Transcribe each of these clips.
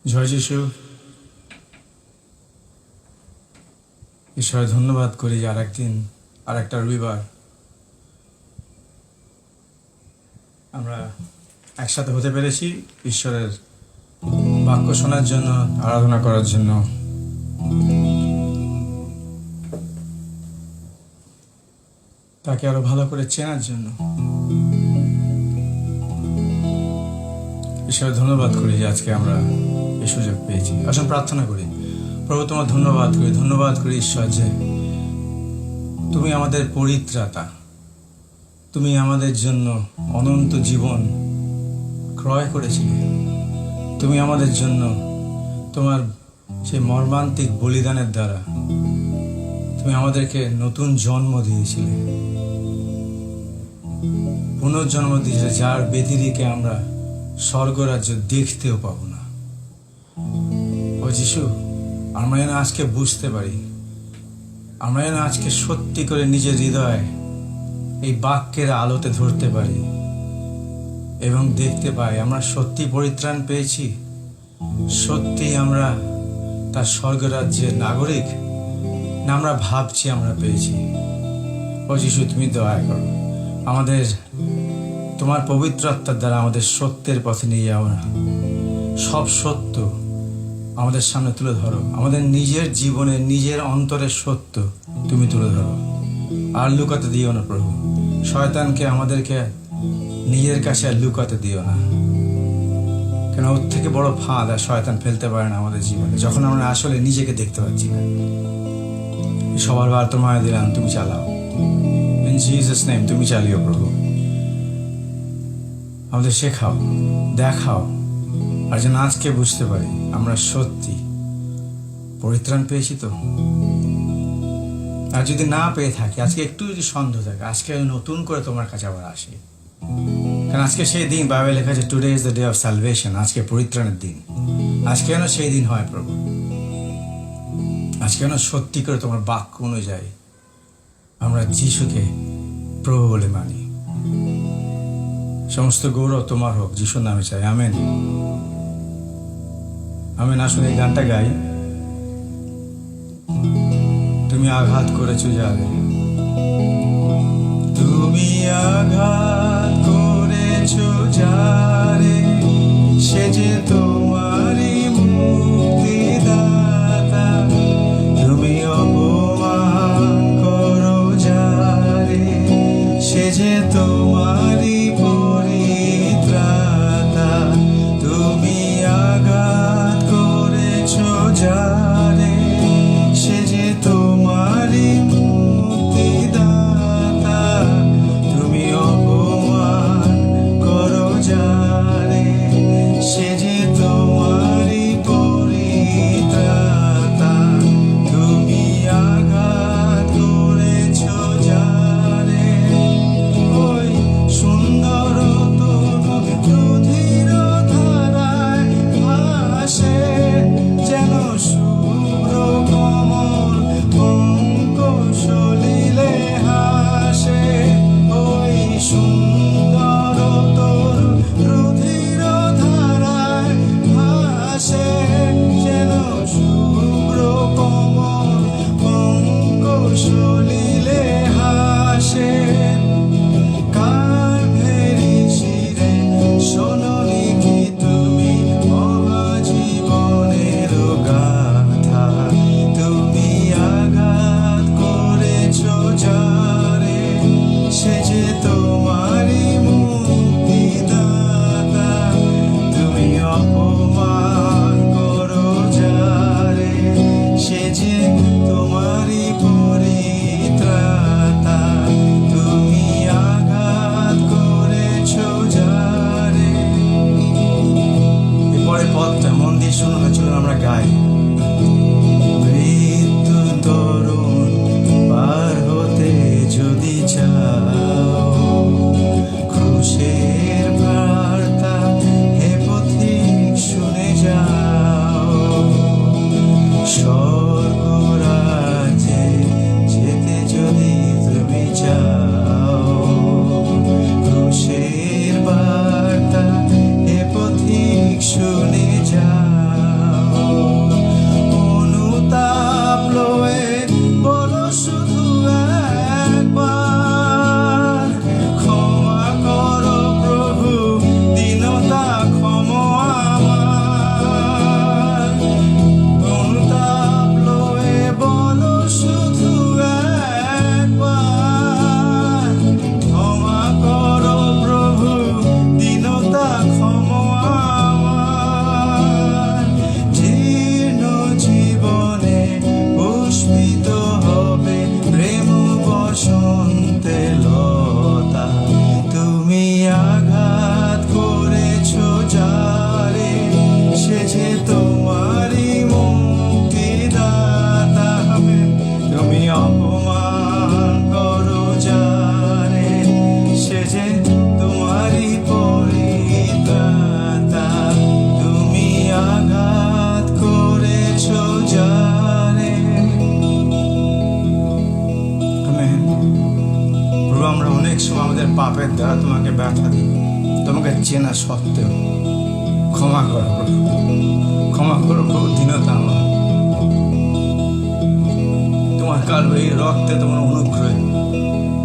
জয় যিশু। ঈশ্বরের ধন্যবাদ করি যে আরেকদিন আর একটা রবিবার আমরা একসাথে হতে পেরেছি ঈশ্বরের বাক্য শোনার জন্য, আরাধনা করার জন্য। তাকে আরো ভালো করে চেনার জন্য ঈশ্বরের ধন্যবাদ করি যে আজকে আমরা এই সুযোগ পেয়েছি। আসুন প্রার্থনা করি। প্রভু, তোমার ধন্যবাদ করি ঈশ্বর যে তুমি আমাদের পরিত্রাতা, তুমি আমাদের জন্য অনন্ত জীবন ক্রয় করেছিলে, তুমি আমাদের জন্য তোমার সেই মর্মান্তিক বলিদানের দ্বারা তুমি আমাদেরকে নতুন জন্ম দিয়েছিলে, পুনর্জন্ম দিয়েছিলে, যার ব্যতিরেকে আমরা স্বর্গরাজ্য দেখতেও পাবো না। ও যিশু, আমরা যেন আজকে বুঝতে পারি, আমরা যেন আজকে সত্যি করে নিজের হৃদয়ে এই বাক্যের আলোতে ধরতে পারি এবং দেখতে পাই আমরা সত্যি পরিত্রাণ পেয়েছি, সত্যি আমরা তার স্বর্গরাজ্যের নাগরিক, না আমরা ভাবছি আমরা পেয়েছি। ও যিশু, তুমি দয়া করো, আমাদের তোমার পবিত্র আত্মার দ্বারা আমাদের সত্যের পথে নিয়ে যাও না, সব সত্য আমাদের সামনে তুলে ধরো, আমাদের নিজের জীবনে নিজের অন্তরের সত্য তুমি তুলে ধরো, আর লুকাতে দিও না প্রভু। শয়তানকে আমাদেরকে নিজের কাছে আর লুকাতে দিও না, কেন ওর থেকে বড় ফাঁদ আর শয়তান ফেলতে পারে না আমাদের জীবনে, যখন আমরা আসলে নিজেকে দেখতে পাচ্ছি না। সবার বার তোমায় দিলাম, তুমি চালাও। ইন জিসাস নেম তুমি চালিও প্রভু, আমাদের শেখাও, দেখাও, আর যেন আজকে বুঝতে পারি আমরা সত্যি পরিত্রাণ পেয়েছি। তো আর যদি না পেয়ে থাকি, আজকে একটু যদি সন্দেহ থাকে, আজকে নতুন করে তোমার কাছে আবার আসি, কারণ আজকে সেই দিন বাইবেলে লেখা আছে today is the day of salvation, আজকে পরিত্রাণের দিন। আজকে যেন সেই দিন হয় প্রভু, আজকে যেন সত্যি করে তোমার বাক্য অনুযায়ী আমরা যিশুকে প্রভু বলে মানি। সমস্ত গৌরব তোমার হোক, যিশুর নামে চাই, আমেন আমেন। আসলে এই গানটা গাই, তুমি আঘাত করেছো যারে, তুমি আঘাত করেছো যারে, সে যে তোমারই মুক্তিদাতা, তুমি অপমান করো যারে, সে যে তোমারই পরিত্রাতা, তুমি আঘাত করেছো যারে, সে যে তোমারই মুক্তিদাতা, তুমি অপমান করো যারে, সে যে আমরা অনেক সময় আমাদের পাপের দ্বারা তোমাকে ব্যথা দিই, তোমাকে চেনা সত্ত্বেও ক্ষমা করো প্রভু, ক্ষমা করো প্রভু। দীনতা আমার, তোমার কালবারি রক্তে, তোমার অনুগ্রহে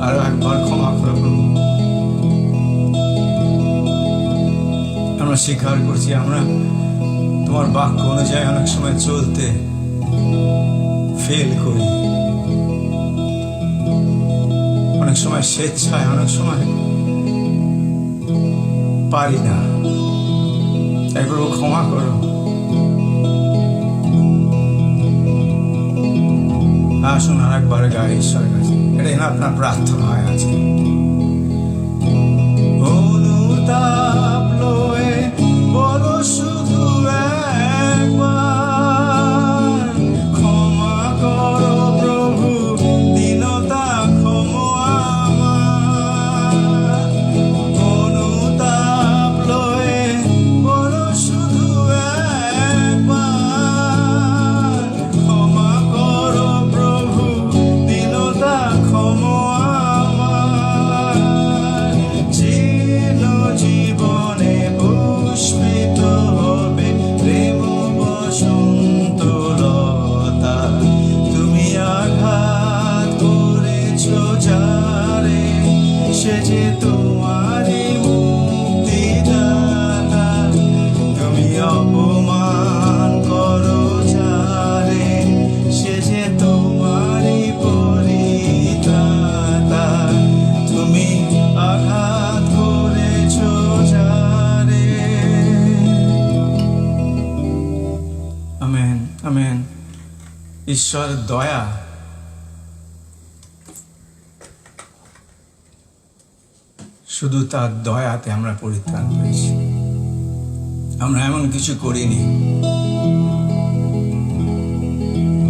আরো একবার ক্ষমা করো প্রভু। আমরা স্বীকার করছি আমরা তোমার বাক্য অনুযায়ী অনেক সময় চলতে ফেল করি, অনেক সময় স্বেচ্ছায়, অনেক সময় পারি না। তাই প্রভু ক্ষমা করো। আসুন আর একবার গায়ে ঈশ্বরের কাছে, এটাই না আপনার প্রার্থনা হয় আজকে। অনুতাপ লয়ে বলো শুধু একবার, ক্ষমা করো প্রভু, দীনতা ক্ষমা আমার। অনুতাপ লয়ে বলো শুধু একবার, ক্ষমা করো প্রভু, দীনতা ক্ষমা আমার। জীর্ণ জীবনে পুষ্পিত হবে প্রেম বসন্ত লতা, তুমি আঘাত করেছ যারে, সে যে তোমারই মুক্তিদাতা। তুমি অপমান করো যারে, সে যে তোমারই পরিত্রাতা। তুমি আঘাত করেছ যারে। Amen, amen. ঈশ্বর দয়া শুধু তার দয়াতে আমরা পরিত্রাণ পেয়েছি। আমরা এমন কিছু করিনি,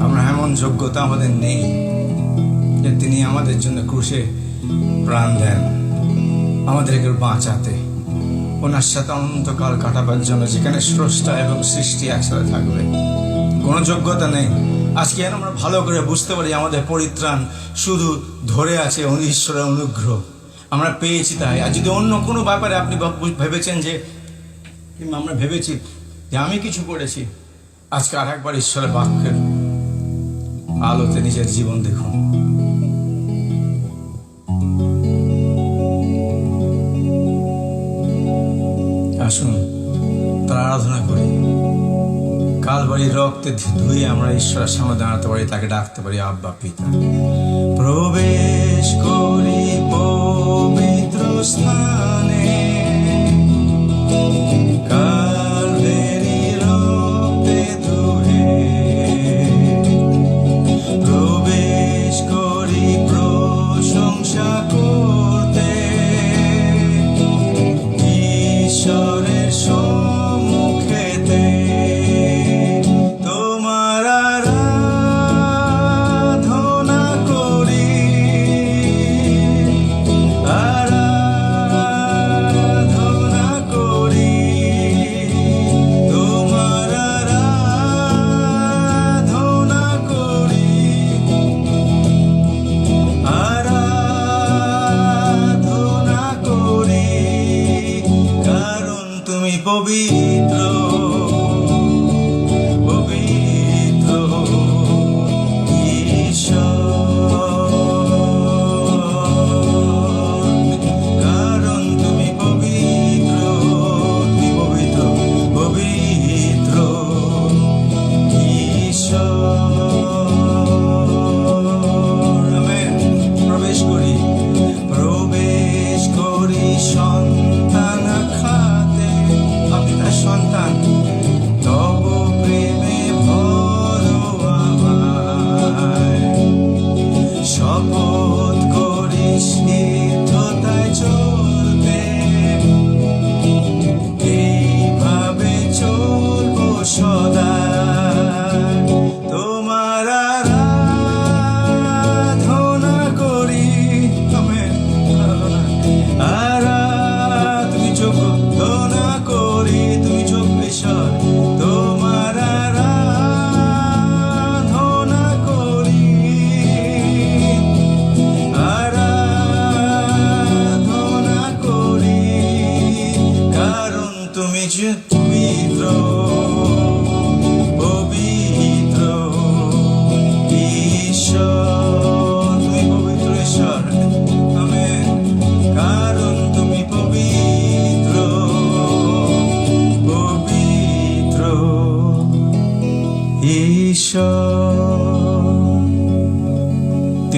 আমরা এমন যোগ্যতা আমাদের নেই যে তিনি আমাদের জন্য ক্রুশে প্রাণ দেন, আমাদেরকে বাঁচাতে, ওনার সাথে অনন্তকাল কাটাবার জন্য, যেখানে স্রষ্টা এবং সৃষ্টি একসাথে থাকবে। কোনো যোগ্যতা নেই। আজকে আমরা ভালো করে বুঝতে পারি আমাদের পরিত্রাণ শুধু ধরে আছে ঈশ্বরের অনুগ্রহ, আমরা পেয়েছি তাই। আর যদি অন্য কোনো ব্যাপারে আপনি ভেবেছেন যে, কিংবা আমরা ভেবেছি যে আমি কিছু করেছি, আজকে আর একবার ঈশ্বরের বাক্যের আলোতে নিজের জীবন দেখুন। আসুন তার আরাধনা করি। কালবারির রক্তে ধুয়ে আমরা ঈশ্বরের সামনে দাঁড়াতে পারি, তাকে ডাকতে পারি আব্বা পিতা। প্রবেশ করি পবিত্র স্থানে, কালবারির রক্তে ধুয়ে প্রবেশ করি প্রশংসা করতে, ঈশ্বরের সম্মুখেতে তোমার আরাধনা করি, আরাধনা করি, তোমার আরাধনা করি, আরাধনা করি, কারণ তুমি পবিত্র, পবিত্র ঈশ্বর, কারণ তুমি পবিত্র, তুমি পবিত্র, পবিত্র ঈশ্বর। আমেন। প্রবেশ করি, প্রবেশ করি সন্তান খাতে, আপনি তার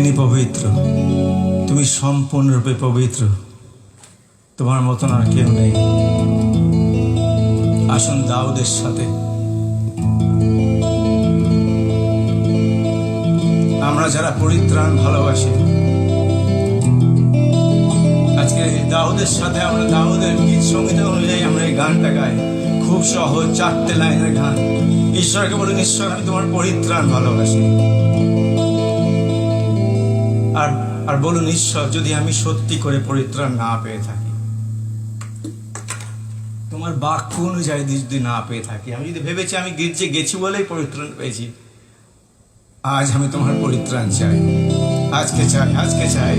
তিনি পবিত্র, তুমি সম্পূর্ণরূপে পবিত্র, তোমার মতন আর কেউ নেই। আসুন দাউদের সাথে আমরা যারা পরিত্রাণ ভালোবাসি, আজকে দাউদের সাথে আমরা দাউদের গীত সঙ্গীত অনুযায়ী আমরা এই গানটা গাই। খুব সহজ 4টে লাইনের গান। ঈশ্বরকে বলুন, ঈশ্বর আমি তোমার পরিত্রাণ ভালোবাসি। আর আর বলুন, ঈশ্বর যদি আমি সত্যি করে পরিত্রাণ না পেয়ে থাকি, তোমার বাক্য অনুযায়ী যদি না পেয়ে থাকি, আমি যদি ভেবেছি আমি গির্জে গেছি বলেই পরিত্রাণ পেয়েছি, আজ আমি তোমার পরিত্রাণ চাই, আজকে চাই, আজকে চাই।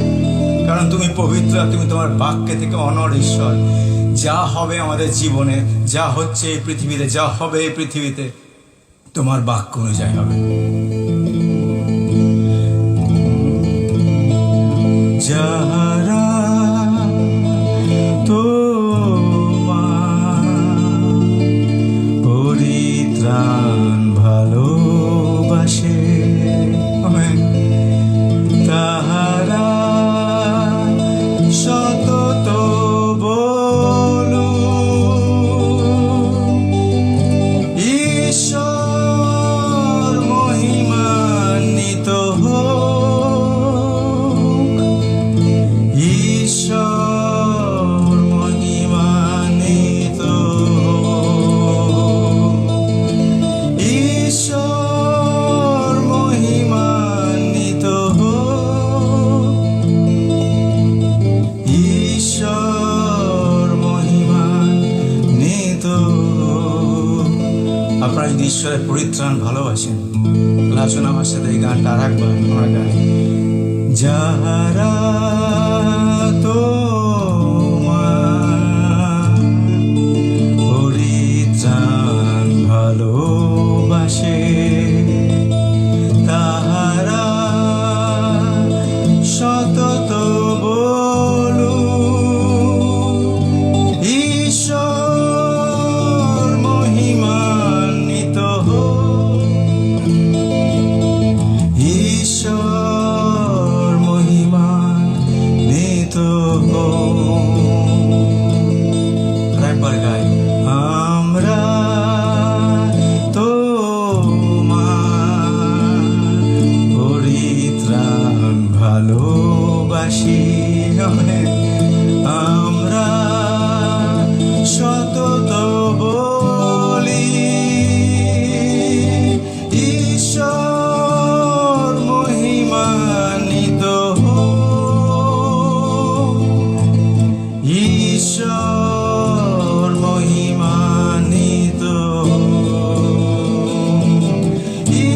কারণ তুমি পবিত্র, তুমি তোমার বাক্যে থেকে অনড় ঈশ্বর। যা হবে আমাদের জীবনে, যা হচ্ছে এই পৃথিবীতে, যা হবে এই পৃথিবীতে, তোমার বাক্য অনুযায়ী হবে। যারা তোমার পরিত্রাণ ভালোবাসে, তাহারা সতত বলো ঈশ্বর মহিমান্বিত হোক, ঈশ্বর মহিমান্বিত হোক, ঈশ্বর মহিমান্বিত হোক, ঈশ্বর মহিমান্বিত হোক। আপনারা যদি ঈশ্বরের পরিত্রাণ ভালোবাসেন, আসুন আমার সাথে এই গানটা আর একবার আমরা গাই। যারা তোমার পরিত্রাণ ভালোবাসে, তাহারা সতত বলো ঈশ্বর মহিমান্বিত হোক, ঈশ্বর মহিমান্বিত হোক। আরেকবার গাই। আমরা তোমার পরিত্রাণ ভালোবাসি, আমরা সতত বলি ঈশ্বর মহিমান্বিত হোক, ঈশ্বর মহিমান্বিত হোক,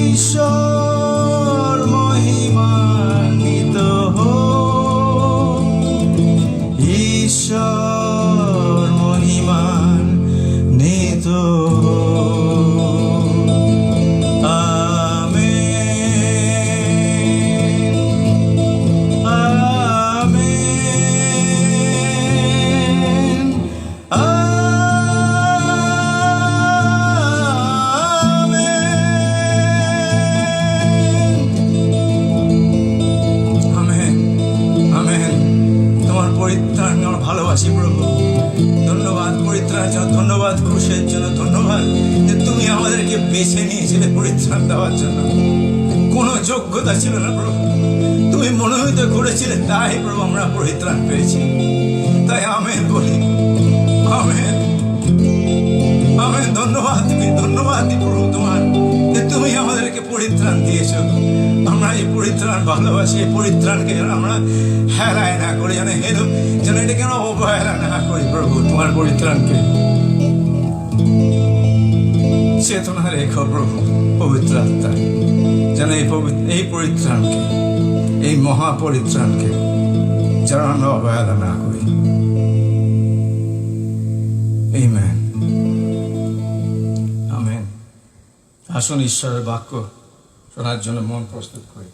ঈশ্বর মহিমান্বিত হোক, ঈশ্বর মহিমান্বিত হোক। Amen, amen, amen, amen. তোমার পরিত্রাণ আমার ভালোবাসি প্রভু। ধন্যবাদ পরিত্রাণের জন্য, ধন্যবাদ ক্রুশের জন্য, ধন্যবাদ যে তুমি আমাদেরকে বেছে নিয়েছিলে পরিত্রাণ দেওয়ার জন্য। কোনো যোগ্যতা ছিল না প্রভু, তুমি মনোনীত করেছিলে, তাই প্রভু আমরা পরিত্রাণ পেয়েছি। তাই আমেন বলি, আমেন, আমেন। ধন্যবাদ তুমি, ধন্যবাদ প্রভু তোমার যে তুমি আমাদেরকে পরিত্রাণ দিয়েছো। আমরা এই পরিত্রাণ ভালোবাসি, এই পরিত্রাণকে যেন আমরা হেলায় না করি, যেন এটাকে আমরা অবহেলা না করি প্রভু। তোমার পরিত্রাণকে চেতনা রেখো প্রভু, পবিত্র আত্মা যেন এই পরিত্রাণকে, এই মহাপরিত্রাণকে যেন আমরা অবহেলা না করি। Amen, amen. আসুন ঈশ্বরের বাক্য শোনার জন্য মন প্রস্তুত করি।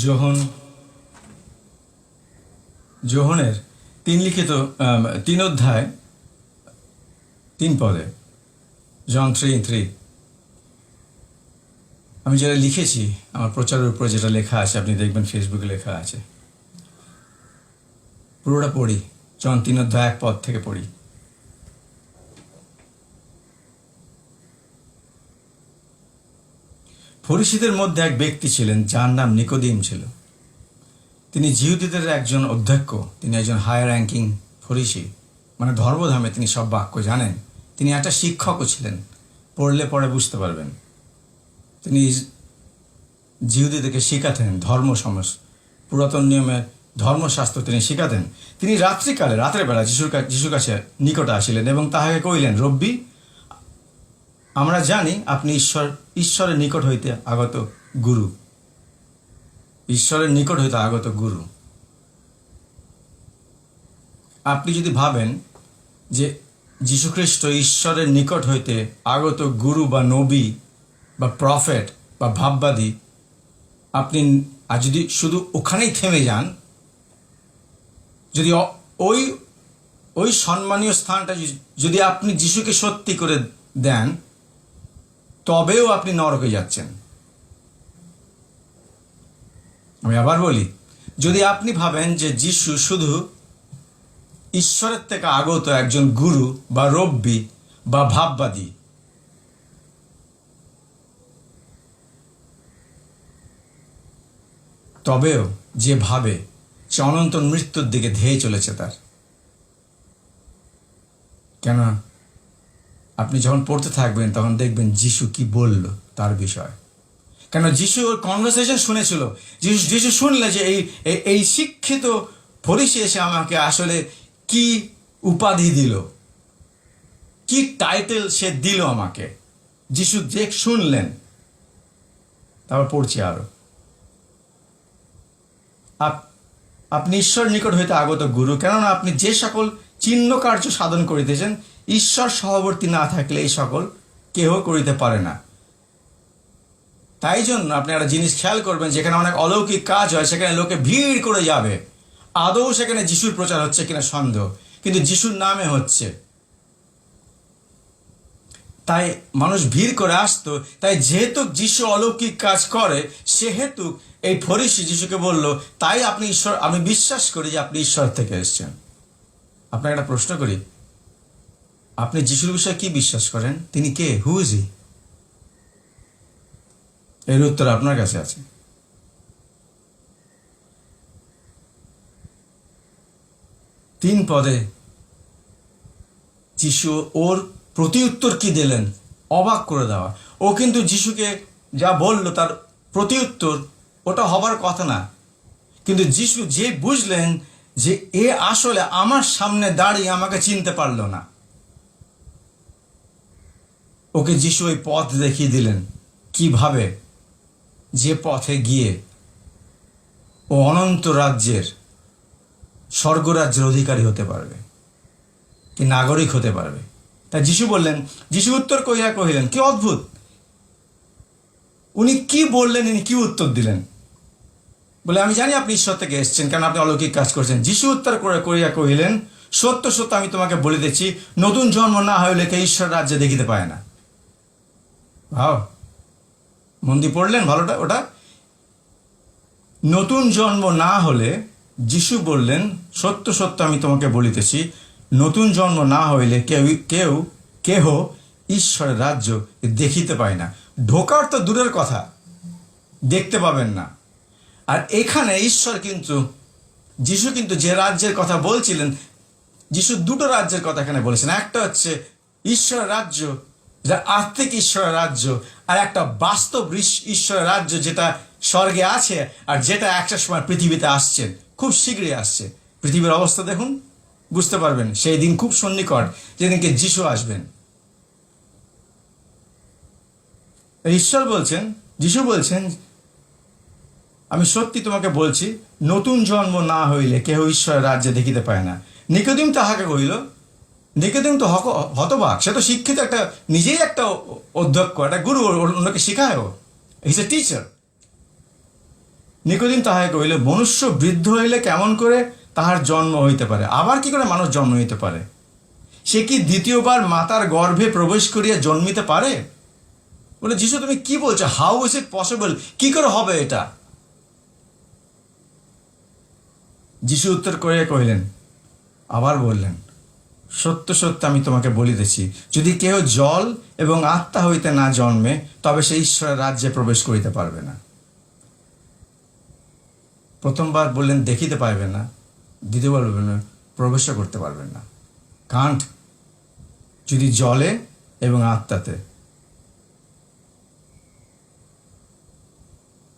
যখন যোহনের 3 অধ্যায় 3 পদে, জন 3:3, আমি যেটা লিখেছি আমার প্রচারের উপরে যেটা লেখা আছে, আপনি দেখবেন ফেসবুকে লেখা আছে, পুরোটা পড়ি। জন 3 অধ্যায় 1 পদ থেকে পড়ি। ফরিসীদের মধ্যে এক ব্যক্তি ছিলেন যার নাম নিকোদিম ছিল। তিনি জিহুদীদের একজন অধ্যক্ষ, তিনি একজন হায়ার র্যাঙ্কিং ফরিসি, মানে ধর্মধামে তিনি সব বাক্য জানেন। তিনি একটা শিক্ষকও ছিলেন, পড়লে পরে বুঝতে পারবেন। তিনি জিহুদীদেরকে শেখাতেন পুরাতন নিয়মে ধর্মশাস্ত্র তিনি শেখাতেন। তিনি রাতের বেলা যিশুর কাছে নিকটে আসিলেন এবং তাহাকে কহিলেন, রব্বি, আমরা জানি আপনি ঈশ্বরের নিকট হইতে আগত গুরু। ঈশ্বরের নিকট হইতে আগত গুরু। আপনি যদি ভাবেন যে যীশুখ্রিস্ট ঈশ্বরের নিকট হইতে আগত গুরু বা নবী বা প্রফেট বা ভাববাদী, আপনি আর যদি শুধু ওখানেই থেমে যান, যদি ওই সম্মানীয় স্থানটা যদি আপনি যিশুকে সত্যি করে দেন, তবেও আপনি নরকে যাচ্ছেন। আমি আবার বলি, যদি আপনি ভাবেন যে যিশু শুধু ঈশ্বরের থেকে আগত একজন গুরু বা রব্বি বা ভাববাদী, তবেও যে ভাবে সে অনন্ত মৃত্যুর দিকে ধেয়ে চলেছে তার। কেন? আপনি যখন পড়তে থাকবেন তখন দেখবেন যিশু কি বলল তার বিষয়। কেন? যিশু ওর কনভারসেশন শুনেছিল। যিশু শুনলে যে এই শিক্ষিত ফরিসি এসে আমাকে আসলে কি উপাধি দিল, কি টাইটেল সে দিল আমাকে। যিশু শুনলেন। তারপর পড়ছি আরো, আপনি ঈশ্বর নিকট হইতে আগত গুরু, কেননা আপনি যে সকল চিহ্ন কার্য সাধন করিতেছেন, ঈশ্বর সহবর্তী না থাকলে এই সকল কেহ করিতে পারে না। তাই জন্য আপনি একটা জিনিস খেয়াল করবেন, যেখানে অনেক অলৌকিক কাজ হয় সেখানে লোকে ভিড় করে যাবে। আদৌ সেখানে যিশুর প্রচার হচ্ছে কিনা সন্দেহ, কিন্তু যিশুর নামে হচ্ছে। তাই মানুষ ভিড় করে আসতো। তাই যেহেতু যিশু অলৌকিক কাজ করে, সেহেতু এই ফরিসি যিশুকে বলল, তাই আমি বিশ্বাস করি যে আপনি ঈশ্বর থেকে এসেছেন। আপনাকে একটা প্রশ্ন করি, আপনি যিশুর বিষয়ে কি বিশ্বাস করেন? তিনি কে? Who is he? এর উত্তর আপনার কাছে আছে। তিন পদে যিশু ওর প্রতি উত্তর কি দিলেন, অবাক করে দেওয়া। ও কিন্তু যিশুকে যা বলল তার প্রতি উত্তর ওটা হবার কথা না, কিন্তু যিশু যে বুঝলেন যে এ আসলে আমার সামনে দাঁড়িয়ে আমাকে চিনতে পারল না, ওকে যিশু ওই পথ দেখিয়ে দিলেন কিভাবে, যে পথে গিয়ে ও অনন্ত রাজ্যের স্বর্গরাজ্যের অধিকারী হতে পারবে, কি নাগরিক হতে পারবে। তাই যিশু উত্তর কহিলেন, কি অদ্ভুত! উনি কি বললেন, ইনি কি উত্তর দিলেন? বলে, আমি জানি আপনি ঈশ্বর থেকে এসেছেন, কারণ আপনি অলৌকিক কাজ করছেন। যিশু উত্তর কহিলেন, সত্য সত্য আমি তোমাকে বলিতেছি, নতুন জন্ম না হইলে কে ঈশ্বর রাজ্যে দেখিতে পায় না। ভাও, মন দিয়ে পড়লেন ভালোটা ওটা? নতুন জন্ম না হলে, যিশু বললেন, সত্য সত্য আমি তোমাকে বলিতেছি, নতুন জন্ম না হইলে কেহ ঈশ্বরের রাজ্য দেখিতে পায় না। ঢোকার তো দূরের কথা, দেখতে পাবেন না। আর এখানে যিশু কিন্তু যে রাজ্যের কথা বলছিলেন, যিশু দুটো রাজ্যের কথা এখানে বলেছেন। একটা হচ্ছে ঈশ্বরের রাজ্য, যেটা আত্মিক ঈশ্বরের রাজ্য, আর একটা বাস্তব ঈশ্বরের রাজ্য যেটা স্বর্গে আছে, আর যেটা একটা সময় পৃথিবীতে আসছেন, খুব শীঘ্রই আসছে। পৃথিবীর অবস্থা দেখুন, বুঝতে পারবেন সেই দিন খুব সন্নিকট, যেদিনকে যিশু আসবেন। যিশু বলছেন, আমি সত্যি তোমাকে বলছি, নতুন জন্ম না হইলে কেহ ঈশ্বরের রাজ্যে দেখিতে পায় না। নিকোদিম তাহাকে কহিল, নিকোদিম তো হতবাক, সে তো শিক্ষিত, নিজেই একটা অধ্যক্ষ, একটা গুরু, অন্যকে শেখায়, ইজ এ টিচার। নিকোদিম তাহাকে কহিল, মনুষ্য বৃদ্ধ হইলে কেমন করে তাহার জন্ম হইতে পারে। আবার কি করে মানুষ জন্ম হইতে পারে? সে কি দ্বিতীয়বার মাতার গর্ভে প্রবেশ করিয়া জন্মিতে পারে? বলে, যিশু তুমি কি বলছো? How is it possible? কি করে হবে এটা? যিশু উত্তর করিয়া কহিলেন, আবার বললেন, সত্য সত্য আমি তোমাকে বলিতেছি, যদি কেহ জল এবং আত্মা হইতে না জন্মে, তবে সে ঈশ্বরের রাজ্যে প্রবেশ করিতে পারবে না। প্রথমবার বললেন দেখিতে পারবেন না, দ্বিতীয়বার বললেন প্রবেশও করতে পারবেন না। কান্ট, যদি জলে এবং আত্মাতে।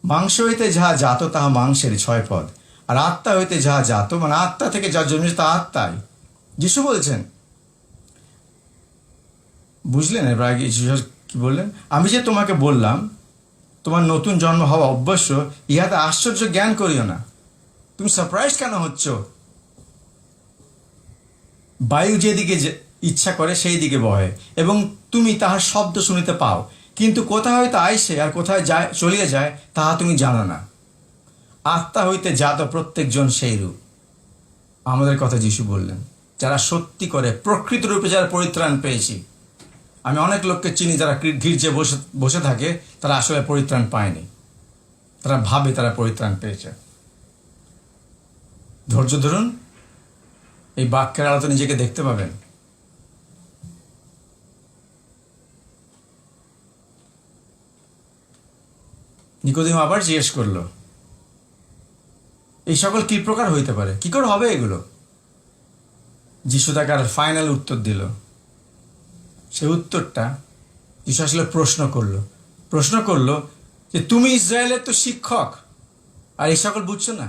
মাংস হইতে যাহা জাত তাহা মাংসেরই 6 পদ, আর আত্মা হইতে যাহা জাত মানে আত্মা থেকে যা জন্মেছে তা আত্মাই। যিশু বলছেন, বুঝলেন এবার আগে যিশু কি বললেন? আমি যে তোমাকে বললাম তোমার নতুন জন্ম হওয়া অবশ্য, ইহাতে আশ্চর্য জ্ঞান করিও না। তুমি সারপ্রাইজ কেন হচ্ছ? বায়ু যেদিকে ইচ্ছা করে সেই দিকে বহে, এবং তুমি তাহার শব্দ শুনিতে পাও, কিন্তু কোথা হইতে আইসে আর কোথায় যায় চলিয়া যায় তাহা তুমি জানো না। আত্মা হইতে জাত প্রত্যেকজন সেই রূপ। আমাদের কথা যিশু বললেন, যারা সত্যি করে প্রকৃত রূপে যারা পরিত্রাণ পেয়েছি। আমি অনেক লোককে চিনি যারা গির্জে বসে থাকে, তারা আসলে পরিত্রাণ পায়নি, তারা ভাবে তারা পরিত্রাণ পেয়েছে। ধৈর্য ধরুন, এই বাক্যের আলোতে নিজেকে দেখতে পাবেন। নিকোদিম আবার জিজ্ঞেস করলো, এই সকল কি প্রকার হইতে পারে? কি করে হবে এগুলো? যিশু তাকে আর ফাইনাল উত্তর দিল। সেই উত্তরটা যিশু আসলে প্রশ্ন করলো যে তুমি ইসরায়েলের তো শিক্ষক, আর এই সকল বুঝছো না?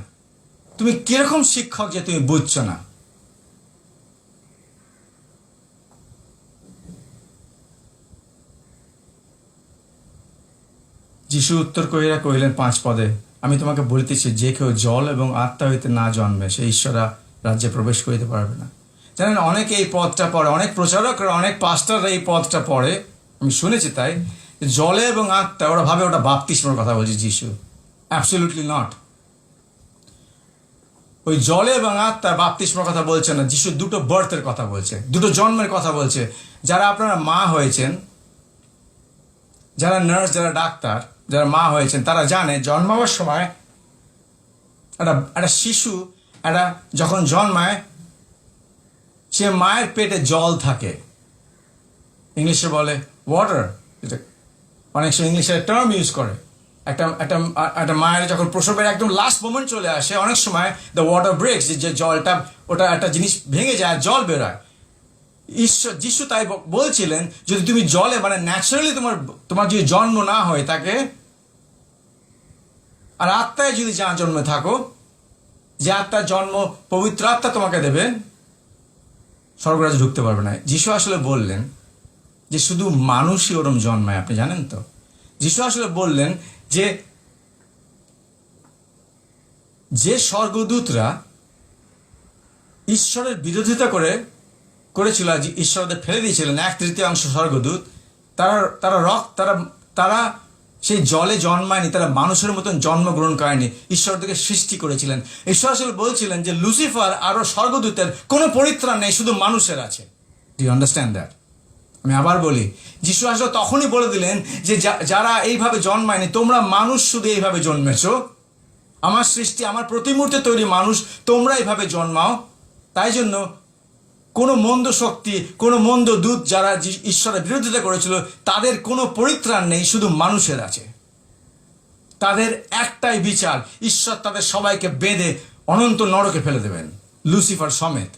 তুমি কিরকম শিক্ষক যে তুমি বুঝছো না? যিশু উত্তর করিয়া কহিলেন 5 পদে, আমি তোমাকে বলিতেছি, যে কেউ জল এবং আত্মা হইতে না জন্মে সে ঈশ্বরা রাজ্যে প্রবেশ করিতে পারবে না। জানেন, অনেকে এই পদটা পড়ে, অনেক প্রচারকরা, অনেক পাস্টাররা এই পদটা পড়ে, আমি শুনেছি তাই, জলে এবং আত্মা, ওরা ভাবে ওটা বাপ্তিস্মের কথা বলছে যিশু। Absolutely not. ওই জলে এবং আত্মা বাপ্তিস্মের কথা বলছে না, যিশু দুটো বার্থের কথা বলছে, দুটো জন্মের কথা বলছে। যারা আপনারা মা হয়েছেন, যারা নার্স, যারা ডাক্তার, যারা মা হয়েছেন, তারা জানে জন্মাবার সময় একটা শিশু যখন জন্মায়, সে মায়ের পেটে জল থাকে, ইংলিশে বলে ওয়াটার। অনেক সময় ইংলিশে টার্ম ইউজ করে। একটা মায়ের যখন প্রসবের একদম লাস্ট মোমেন্ট চলে আসে, অনেক সময় দ্য ওয়াটার ব্রেকস, যে জলটা, ওটা একটা জিনিস ভেঙে যায়, জল বেরোয়। যিশু তাই বলছিলেন, যদি তুমি জলে মানে ন্যাচারালি তোমার যদি জন্ম না হয় থাকে, আর আত্মায় যদি যা জন্মে থাকো, যে আত্মার জন্ম পবিত্র আত্মা তোমাকে দেবে, স্বর্গরাজ্যে ঢুকতে পারবে না। যিশু আসলে বললেন যে শুধু মানুষই ওরম জন্মায়, আপনি জানেন তো? যিশু আসলে বললেন যে স্বর্গদূতরা ঈশ্বরের বিরোধিতা করেছিল, ঈশ্বর ওদের ফেলে দিয়েছিলেন, 1/3 স্বর্গদূত, তারা সেই জলে জন্মায়নি, তারা মানুষের মতন জন্মগ্রহণ করেনি, ঈশ্বর ওদেরকে সৃষ্টি করেছিলেন। ঈশ্বর আসলে বলছিলেন যে লুসিফার আরো স্বর্গদূতের কোনো পরিত্রাণ নেই, শুধু মানুষের আছে। Do you understand that? আমি আবার বলি, যিশু আসলে তখনই বলে দিলেন যে যারা এইভাবে জন্মায়নি, তোমরা মানুষ শুধু এইভাবে জন্মেছো, আমার সৃষ্টি, আমার প্রতিমূর্তি তৈরি মানুষ, তোমরা এইভাবে জন্মাও। তাই জন্য কোনো মন্দ শক্তি, কোনো মন্দ দূত যারা ঈশ্বরের বিরোধিতা করেছিল, তাদের কোনো পরিত্রাণ নেই, শুধু মানুষের আছে। তাদের একটাই বিচার, ঈশ্বর তাদের সবাইকে বেঁধে অনন্ত নরকে ফেলে দেবেন, লুসিফার সমেত।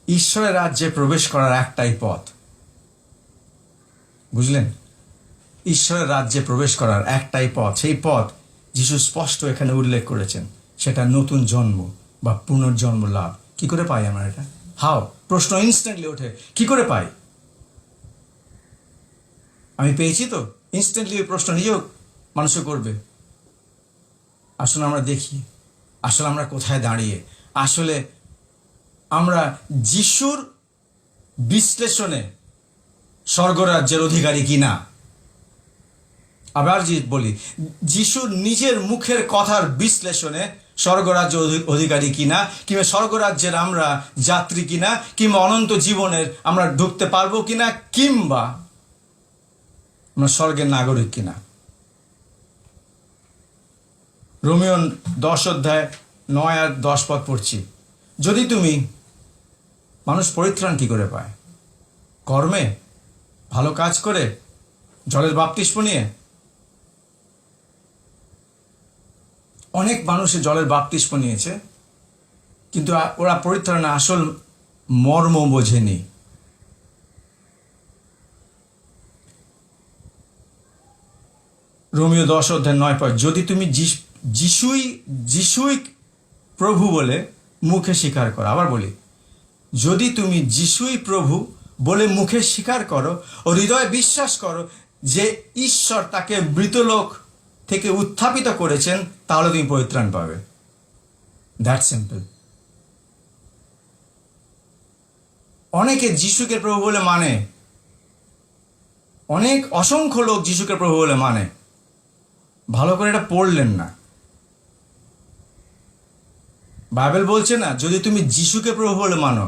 ঈশ্বরের রাজ্যে প্রবেশ করার একটাই পথ, বুঝলেন? ঈশ্বরের রাজ্যে প্রবেশ করার একটাই পথ, সেই পথ যিশু স্পষ্ট এখানে উল্লেখ করেছেন, সেটা নতুন জন্ম বা পুনর্জন্ম লাভ। কি করে পাই আমরা এটা? হাও? প্রশ্ন ইনস্ট্যান্টলি ওঠে, কি করে পাই? আমি পেয়েছি তো? ইনস্ট্যান্টলি ওই প্রশ্ন নিজেও মানুষও করবে। আসলে আমরা দেখি, আসলে আমরা কোথায় দাঁড়িয়ে, আসলে আমরা যিশুর বিশ্লেষণে স্বর্গরাজ্যের অধিকারী কিনা। আবার বলি, যিশুর নিজের মুখের কথার বিশ্লেষণে স্বর্গরাজ্য অধিকারী কিনা, কিংবা স্বর্গরাজ্যের আমরা যাত্রী কিনা, কিংবা অনন্ত জীবনের আমরা ঢুকতে পারবো কিনা, কিংবা আমরা স্বর্গের নাগরিক কিনা। রোমিও 10:9-10 পড়ছি, যদি তুমি, মানুষ পরিত্রাণ কি করে পায়? কর্মে, ভালো কাজ করে, জলের বাপ্তিস্ম নিয়ে। অনেক মানুষে জলের বাপ্তিস্ম নিয়েছে, কিন্তু ওরা পরিত্রাণের আসল মর্ম বোঝেনি। রোমিও 10:9, যদি তুমি যিশুই প্রভু বলে মুখে স্বীকার করো। আবার বলি, যদি তুমি যিশুই প্রভু বলে মুখে স্বীকার করো ও হৃদয়ে বিশ্বাস করো যে ঈশ্বর তাকে মৃতলোক থেকে উত্থাপিত করেছেন, তাহলে তুমি পরিত্রাণ পাবে। That simple. অনেকে যিশুকে প্রভু বলে মানে, অসংখ্য লোক যিশুকে প্রভু বলে মানে, ভালো করে এটা পড়লেন না। বাইবেল বলছে না যদি তুমি যিশুকে প্রভু বলে মানো,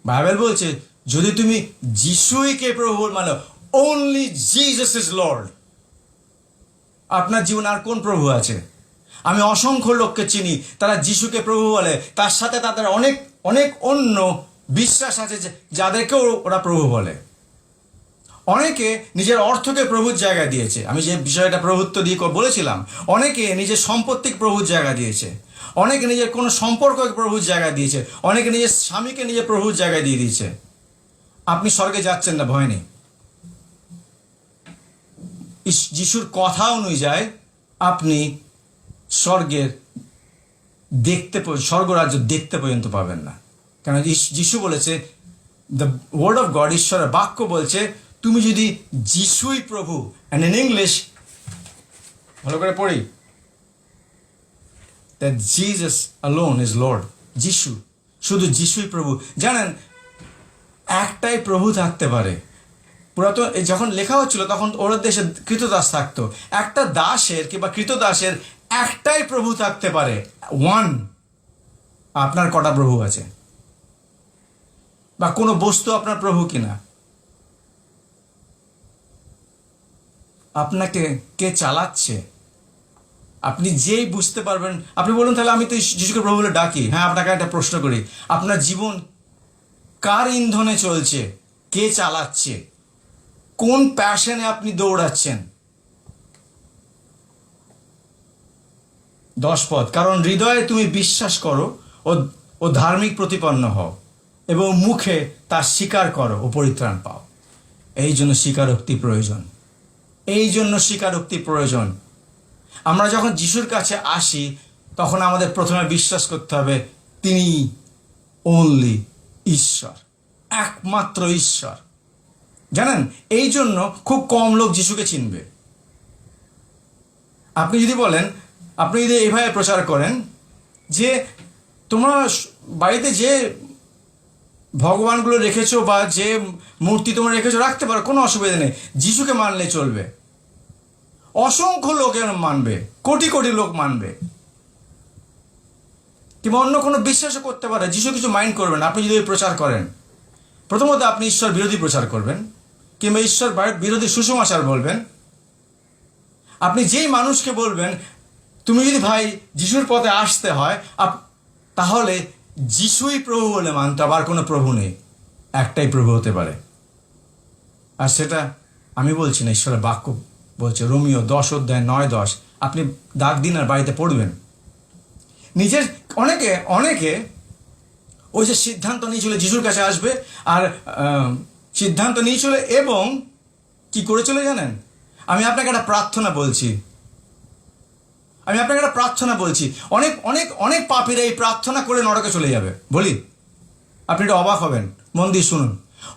বাইবেল বলছে যদি তুমি যিশুইকে প্রভু বলে মানো, only Jesus is Lord। আপনার জীবনে আর কোন প্রভু আছে? আমি অসংখ্য লোককে চিনি, তারা যিশুকে প্রভু বলে, তার সাথে তাদের অনেক অনেক অন্য বিশ্বাস আছে যাদেরকেও ওরা প্রভু বলে। অনেকে নিজের অর্থকে প্রভুর জায়গা দিয়েছে, আমি যে বিষয়টা প্রভুত্ব দিয়ে বলেছিলাম। অনেকে নিজের সম্পত্তিকে প্রভুর জায়গা দিয়েছে, অনেকে নিজের কোনো সম্পর্ককে প্রভুর জায়গা দিয়েছে, অনেকে নিজের স্বামীকে নিজের প্রভুর জায়গায় দিয়ে দিয়েছে। আপনি স্বর্গে যাচ্ছেন না, ভয় নেই। যিশুর কথা অনুযায়ী আপনি স্বর্গরাজ্য দেখতে পর্যন্ত পাবেন না। কেন? যিশু বলেছে, দ্য ওয়ার্ড অফ গড, ঈশ্বরের বাক্য বলছে, তুমি যদি যিশুই প্রভু, অ্যান্ড ইন ইংলিশ ভালো করে পড়ি, that Jesus alone is Lord. যিশু, শুধু যিশুই প্রভু। জানেন, একটাই প্রভু থাকতে পারে। পুরাতন যখন লেখা হচ্ছিল তখন ওর দেশে কৃতদাস থাকতো। একটা দাসের কিংবা কৃতদাসের একটাই প্রভু থাকতে পারে, ওয়ান। আপনার কটা প্রভু আছে? বা কোনো বস্তু আপনার প্রভু কিনা? আপনাকে কে চালাচ্ছে? আপনি যেই বুঝতে পারবেন, আপনি বলুন তাহলে আমি তো যিশুকে প্রভু বলে ডাকি। হ্যাঁ, আপনাকে একটা প্রশ্ন করি, আপনার জীবন কার ইন্ধনে চলছে? কে চালাচ্ছে? কোন প্যাশনে আপনি দৌড়াচ্ছেন? 10 কারণ হৃদয়ে তুমি বিশ্বাস করো ও ধার্মিক প্রতিপন্ন হও, এবং মুখে তা স্বীকার করো ও পরিত্রাণ পাও। এই জন্য স্বীকারোক্তি প্রয়োজন, এই জন্য স্বীকারোক্তি প্রয়োজন। আমরা যখন যিশুর কাছে আসি তখন আমাদের প্রথমে বিশ্বাস করতে হবে তিনি অনলি ঈশ্বর, একমাত্র ঈশ্বর। জানেন, এই জন্য খুব কম লোক যিশুকে চিনবে। আপনি যদি বলেন, আপনি যদি এইভাবে প্রচার করেন যে তোমরা বাড়িতে যে ভগবানগুলো রেখেছো বা যে মূর্তি তোমরা রেখেছো রাখতে পারো, কোনো অসুবিধা নেই, যিশুকে মানলে চলবে। অসংখ্য লোকের মানবে, কোটি কোটি লোক মানবে, কিংবা অন্য কোনো বিশ্বাসও করতে পারে, যিশু কিছু মাইন্ড করবেন আপনি যদি প্রচার করেন। প্রথমত আপনি ঈশ্বর বিরোধী প্রচার করবেন, কিংবা ঈশ্বর বিরোধী সুসমাচার বলবেন। আপনি যেই মানুষকে বলবেন তুমি যদি ভাই যিশুর পথে আসতে হয়, তাহলে যিশুই প্রভু বলে মানতে হবে, আর কোনো প্রভু নেই, একটাই প্রভু হতে পারে। আর সেটা আমি বলছি না, ঈশ্বরের বাক্য বলছে। রোমিও 10:9-10 আপনি দাগ দিন আর বাড়িতে পড়বেন। নিজের অনেকে ওই যে সিদ্ধান্ত নিয়ে চলে যিশুর কাছে আসবে, আর সিদ্ধান্ত নিয়ে চলে, এবং কি করে চলে জানেন? আমি আপনাকে একটা প্রার্থনা বলছি, অনেক অনেক অনেক পাপীরা এই প্রার্থনা করে নরকে চলে যাবে। বলি, আপনি এটা অবাক হবেন, মন দিয়ে শুনুন।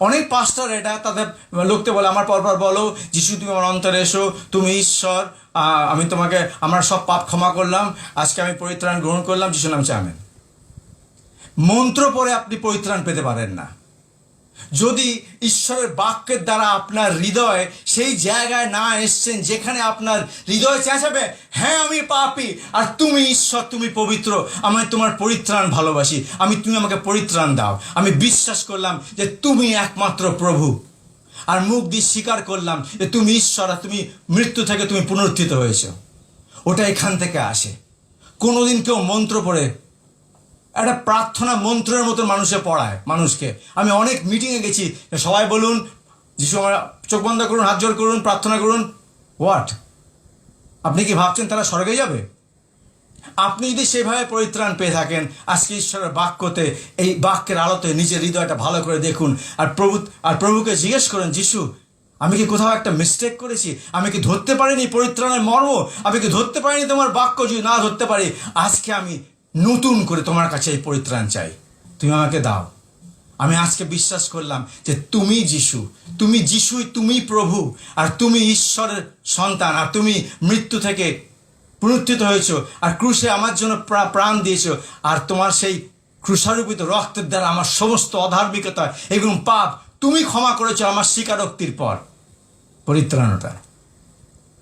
অনেক পাস্টার এটা তাদের লোককে বলে, আমার পরপর বলো, যিশু তুমি আমার অন্তরে এসো, তুমি ঈশ্বর, আমি তোমাকে, আমার সব পাপ ক্ষমা করলাম, আজকে আমি পরিত্রাণ গ্রহণ করলাম, যিশু নামে আমেন। মন্ত্র পড়ে আপনি পরিত্রাণ পেতে পারেন না। যদি ঈশ্বরের বাক্যের দ্বারা আপনার হৃদয় সেই জায়গায় না এসছেন যেখানে আপনার হৃদয় চেঁচাবে, হ্যাঁ আমি পাপী, আর তুমি ঈশ্বর, তুমি পবিত্র, আমি তোমার পরিত্রাণ ভালোবাসি, তুমি আমাকে পরিত্রাণ দাও, আমি বিশ্বাস করলাম যে তুমি একমাত্র প্রভু, আর মুখ দিয়ে স্বীকার করলাম যে তুমি ঈশ্বর, আর তুমি মৃত্যু থেকে তুমি পুনরুত্থিত হয়েছ, ওটা এখান থেকে আসে। কোনোদিন কেউ মন্ত্র পড়ে, একটা প্রার্থনা মন্ত্রের মতো মানুষে পড়ায় মানুষকে। আমি অনেক মিটিংয়ে গেছি, সবাই বলুন যিশু আমার, চোখ বন্ধ করুন, হাত জোড় করুন, প্রার্থনা করুন। হোয়াট? আপনি কি ভাবছেন তারা স্বর্গে যাবে? আপনি যদি সেভাবে পরিত্রাণ পেয়ে থাকেন, আজকে ঈশ্বরের বাক্যতে, এই বাক্যের আলোতে নিজের হৃদয়টা ভালো করে দেখুন, আর প্রভুকে জিজ্ঞেস করেন, যিশু আমি কি কোথাও একটা মিস্টেক করেছি? আমি কি ধরতে পারিনি পরিত্রাণের মর্ম? আমি কি ধরতে পারিনি তোমার বাক্য? যদি না ধরতে পারি, আজকে আমি নতুন করে তোমার কাছে এই পরিত্রাণ চাই, তুমি আমাকে দাও। আমি আজকে বিশ্বাস করলাম যে তুমি যিশু, তুমি যিশুই, তুমি প্রভু, আর তুমি ঈশ্বরের সন্তান, আর তুমি মৃত্যু থেকে পুনরুত্থিত হয়েছো, আর ক্রুশে আমার জন্য প্রাণ দিয়েছো, আর তোমার সেই ক্রুশারোপিত রক্তের দ্বারা আমার সমস্ত অধার্মিকতা এবং পাপ তুমি ক্ষমা করেছো আমার স্বীকারোক্তির পর। পরিত্রাণটা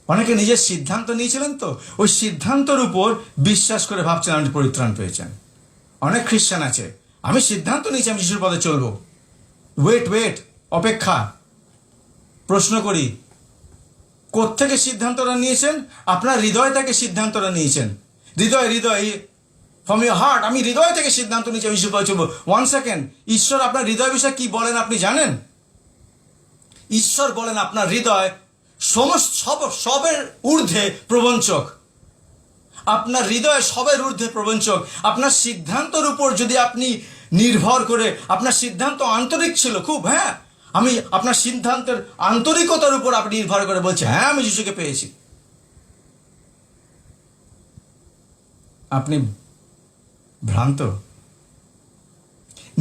অনেকে নিজের সিদ্ধান্ত নিয়েছিলেন, তো ওই সিদ্ধান্তের উপর বিশ্বাস করে ভাবছেন আপনি পরিত্রাণ পেয়েছেন। অনেক খ্রিস্টান আছে, আমি সিদ্ধান্ত নিয়েছি আমি যিশুর পথে চলবো। ওয়েট, অপেক্ষা। প্রশ্ন করি, কোত্থেকে সিদ্ধান্তটা নিয়েছেন? আপনার হৃদয় থেকে সিদ্ধান্তটা নিয়েছেন। হৃদয় ফ্রম ইউর হার্ট, আমি হৃদয় থেকে সিদ্ধান্ত নিয়েছি আমি যিশুর পথে চলবো। 1 সেকেন্ড, ঈশ্বর আপনার হৃদয় বিষয়ে কি বলেন আপনি জানেন? ঈশ্বর বলেন আপনার হৃদয় সবের ঊর্ধ্বে প্রবঞ্চক। আপনার হৃদয় সবের ঊর্ধ্বে প্রবঞ্চক। আপনার সিদ্ধান্তের উপর যদি আপনি নির্ভর করে, আপনার সিদ্ধান্ত আন্তরিক ছিল খুব, হ্যাঁ, আমি আপনার সিদ্ধান্তের আন্তরিকতার উপর আপনি নির্ভর করে বলছে হ্যাঁ আমি যিশুকে পেয়েছি, আপনি ভ্রান্ত।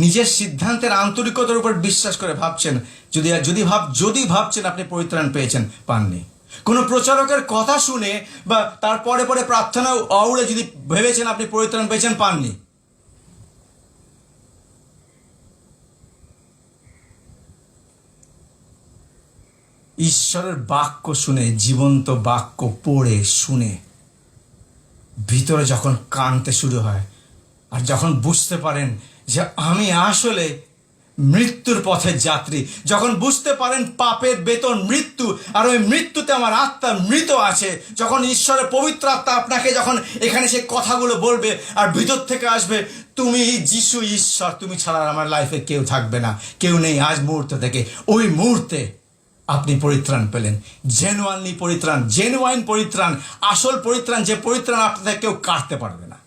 নিজের সিদ্ধান্তের আন্তরিকতার উপর বিশ্বাস করে ভাবছেন, যদি ভাবছেন আপনি পরিত্রাণ পেয়েছেন, পাননি। কোনো প্রচারকের কথা শুনে বা তার পরে প্রার্থনা আউড়ে যদি ভেবেছেন আপনি পরিত্রাণ পেয়েছেন, পাননি। ঈশ্বরের বাক্য শুনে, জীবন্ত বাক্য পড়ে শুনে ভিতরে যখন কাঁদতে শুরু হয়, আর যখন বুঝতে পারেন যে আমি আসলে মৃত্যুর পথের যাত্রী, যখন বুঝতে পারেন পাপের বেতন মৃত্যু, আর ওই মৃত্যুতে আমার আত্মা মৃত আছে, যখন ঈশ্বরের পবিত্র আত্মা আপনাকে যখন এখানে সে কথাগুলো বলবে আর ভিতর থেকে আসবে, তুমি যিশু ঈশ্বর, তুমি ছাড়া আমার লাইফে কেউ থাকবে না, কেউ নেই আজ মুহূর্ত থেকে, ওই মুহূর্তে আপনি পরিত্রাণ পেলেন। জেনুয়াইন পরিত্রাণ, আসল পরিত্রাণ, যে পরিত্রাণ আপনাদের কেউ কাটতে পারবে না।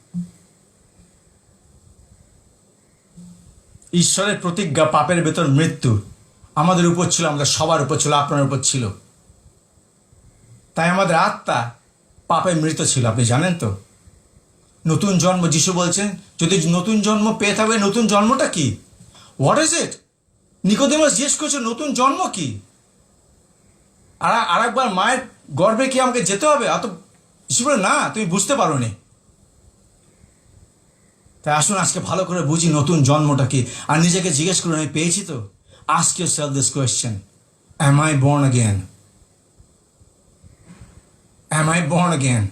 ঈশ্বরের প্রতিজ্ঞা, পাপের বেতন মৃত্যু, আমাদের উপর ছিল, আমাদের সবার উপর ছিল, আপনার উপর ছিল। তাই আমাদের আত্মা পাপে মৃত ছিল, আপনি জানেন তো। নতুন জন্ম, যিশু বলছেন যদি নতুন জন্ম পেয়ে থাকবে, নতুন জন্মটা কি? What is it? নিকোদেমাস জিজ্ঞেস করছে নতুন জন্ম কি? আর একবার মায়ের গর্ভে কি আমাকে যেতে হবে? যিশু বলে না, তুমি বুঝতে পারো নি। তাই আসুন আজকে ভালো করে বুঝি নতুন জন্মটা কি, আর নিজেকে জিজ্ঞেস করুন আমি পেয়েছি তো। Ask yourself this question, am I born again? Am I born again?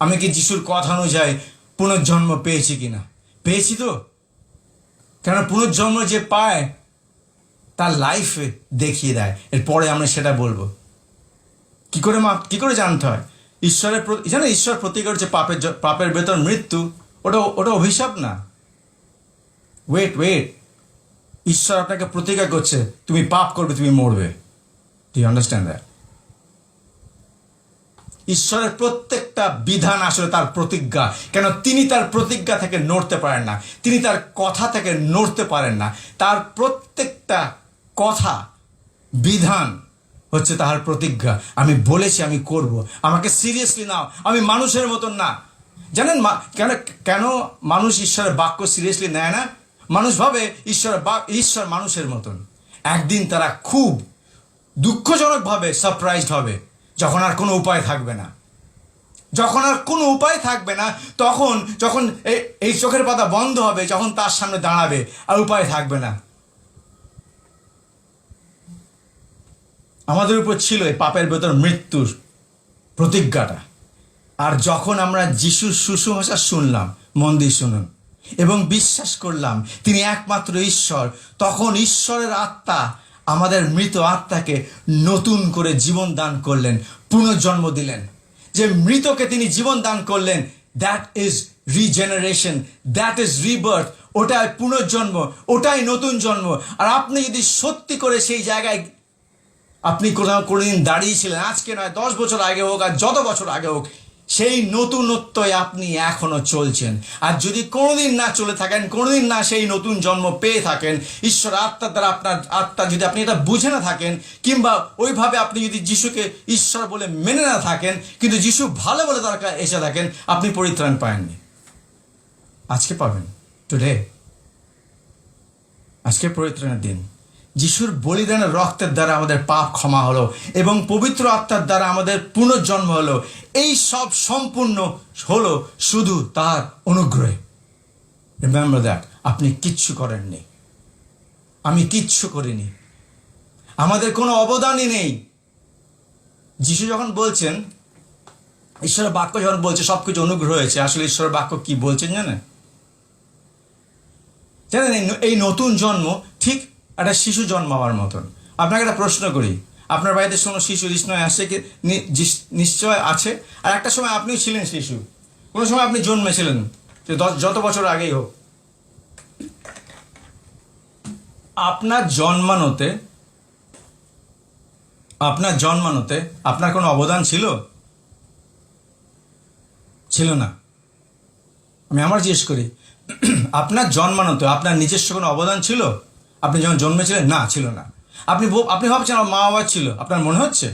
আমি কি যিশুর কথা অনুযায়ী পুনর্জন্ম পেয়েছি কিনা? পেয়েছি তো। কেন পুনর্জন্ম যে পায় তার লাইফে দেখিয়ে দেয়, এরপরে আমরা সেটা বলবো। কি করে জানতে হয়? ঈশ্বর প্রতিজ্ঞা হচ্ছে পাপের বেতন মৃত্যু, ওটা অভিশাপ না। ওয়েট, ঈশ্বর আপনাকে প্রতিজ্ঞা করছে তুমি পাপ করবে, তুমি মরবে। Do you understand that? ঈশ্বরের প্রত্যেকটা বিধান আসলে তার প্রতিজ্ঞা। কেন? তিনি তার প্রতিজ্ঞা থেকে নড়তে পারেন না, তিনি তার কথা থেকে নড়তে পারেন না। তার প্রত্যেকটা কথা, বিধান হচ্ছে তাহার প্রতিজ্ঞা। আমি বলেছি আমি করব, আমাকে সিরিয়াসলি নাও, আমি মানুষের মতন না। জানেন কেন মানুষ ঈশ্বরের বাক্য সিরিয়াসলি নেয় না? মানুষ ভাবে ঈশ্বর মানুষের মতন। একদিন তারা খুব দুঃখজনকভাবে সারপ্রাইজড হবে, যখন আর কোনো উপায় থাকবে না। যখন এই চোখের পাতা বন্ধ হবে, যখন তার সামনে দাঁড়াবে আর উপায় থাকবে না। আমাদের উপর ছিল এই পাপের ভেতর মৃত্যুর প্রতিজ্ঞাটা। আর যখন আমরা যিশুর সুসমাচার শুনলাম, মন দিয়ে শুনুন, এবং বিশ্বাস করলাম তিনি একমাত্র ঈশ্বর, তখন ঈশ্বরের আত্মা আমাদের মৃত আত্মাকে নতুন করে জীবন দান করলেন, পুনর্জন্ম দিলেন। যে মৃতকে তিনি জীবন দান করলেন, that is regeneration, that is rebirth. ওটাই পুনর্জন্ম, ওটাই নতুন জন্ম। আর আপনি যদি সত্যি করে সেই জায়গায় আপনি কোনোদিন দাঁড়িয়েছিলেন, আজকে নয়, 10 বছর আগে হোক আর যত বছর আগে হোক, সেই নতুনত্বই আপনি এখনো চলছেন। আর যদি কোনোদিন না চলে থাকেন, কোনোদিন না সেই নতুন জন্ম পেয়ে থাকেন ঈশ্বর আত্মার দ্বারা, আপনার আত্মা যদি আপনি এটা বুঝে না থাকেন, কিংবা ওইভাবে আপনি যদি যিশুকে ঈশ্বর বলে মেনে না থাকেন, কিন্তু যিশু ভালো বলে দরকার এসে থাকেন, আপনি পরিত্রাণ পাননি। আজকে পাবেন, টুডে। আজকে পরিত্রাণের দিন। যিশুর বলিদানের রক্তের দ্বারা আমাদের পাপ ক্ষমা হলো এবং পবিত্র আত্মার দ্বারা আমাদের পুনর্জন্ম হলো। এই সব সম্পূর্ণ হলো শুধু তার অনুগ্রহে। Remember that. আপনি কিচ্ছু করেননি, আমি কিচ্ছু করিনি, আমাদের কোনো অবদানই নেই। যিশু যখন বলছেন, ঈশ্বরের বাক্য যখন বলছে সবকিছু অনুগ্রহ হয়েছে, আসলে ঈশ্বরের বাক্য কি বলছেন জানেন? এই নতুন জন্ম ঠিক একটা শিশু জন্মাবার মতন। আপনাকে একটা প্রশ্ন করি, আপনার বাড়িতে কোনো শিশু নিশ্চয় আসে কি? নিশ্চয় আছে। আর একটা সময় আপনিও ছিলেন শিশু, কোনো সময় আপনি জন্মেছিলেন, যত বছর আগেই হোক। আপনার জন্মানোতে আপনার কোনো অবদান ছিল? ছিল না। আমি আমার জিজ্ঞেস করি, আপনার জন্মানোতে আপনার নিজস্ব কোনো অবদান ছিল? আপনি যখন জন্মেছিলেন, না, ছিল না। আপনি ভাবছেন আমার মা বাবার ছিল, আপনার মনে হচ্ছে?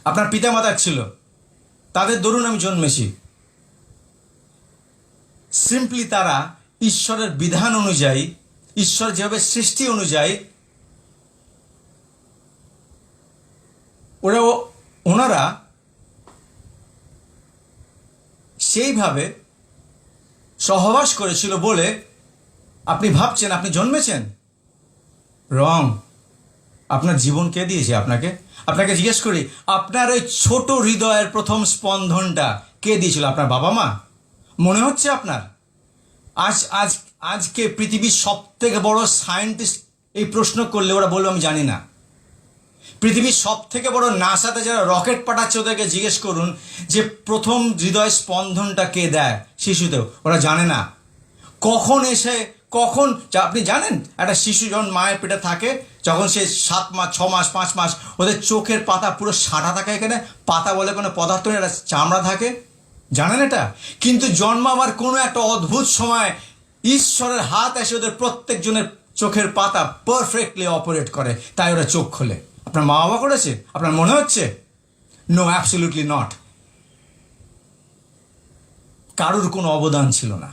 আপনার পিতা মাতার ছিল, তাদের দরুন আমি জন্মেছি। সিম্পলি তারা ঈশ্বরের বিধান অনুযায়ী, ঈশ্বর যেভাবে সৃষ্টি অনুযায়ী ওনারা সেইভাবে সহবাস করেছিল বলে আপনি ভাবছেন আপনি জন্মেছেন। রং। আপনার জীবন কে দিয়েছে আপনাকে জিজ্ঞেস করি, আপনার ওই ছোট হৃদয়ের প্রথম স্পন্দনটা কে দিয়েছিল? আপনার বাবা মা? মনে হচ্ছে আপনার? আজকে পৃথিবীর সব থেকে বড় সায়েন্টিস্ট এই প্রশ্ন করলে ওরা বলবে আমি জানি না। পৃথিবীর সব থেকে বড় নাসাতে যারা রকেট পাঠাচ্ছে ওদেরকে জিজ্ঞেস করুন যে প্রথম হৃদয় স্পন্দনটা কে দেয় শিশুতেও, ওরা জানে না। কখন আপনি জানেন, একটা শিশু যখন মায়ের পেটে থাকে, যখন সে 7 মাস, 6 মাস, 5 মাস, ওদের চোখের পাতা পুরো সাদা থাকে। এখানে পাতা বলে কোনো পদার্থ নেই, একটা চামড়া থাকে, জানেন এটা? কিন্তু জন্মাবার কোনো একটা অদ্ভুত সময় ঈশ্বরের হাত এসে ওদের প্রত্যেকজনের চোখের পাতা পারফেক্টলি অপারেট করে, তাই ওরা চোখ খোলে। আপনার মা বাবা করেছে? আপনার মনে হচ্ছে? No, absolutely not. কারুর কোনো অবদান ছিল না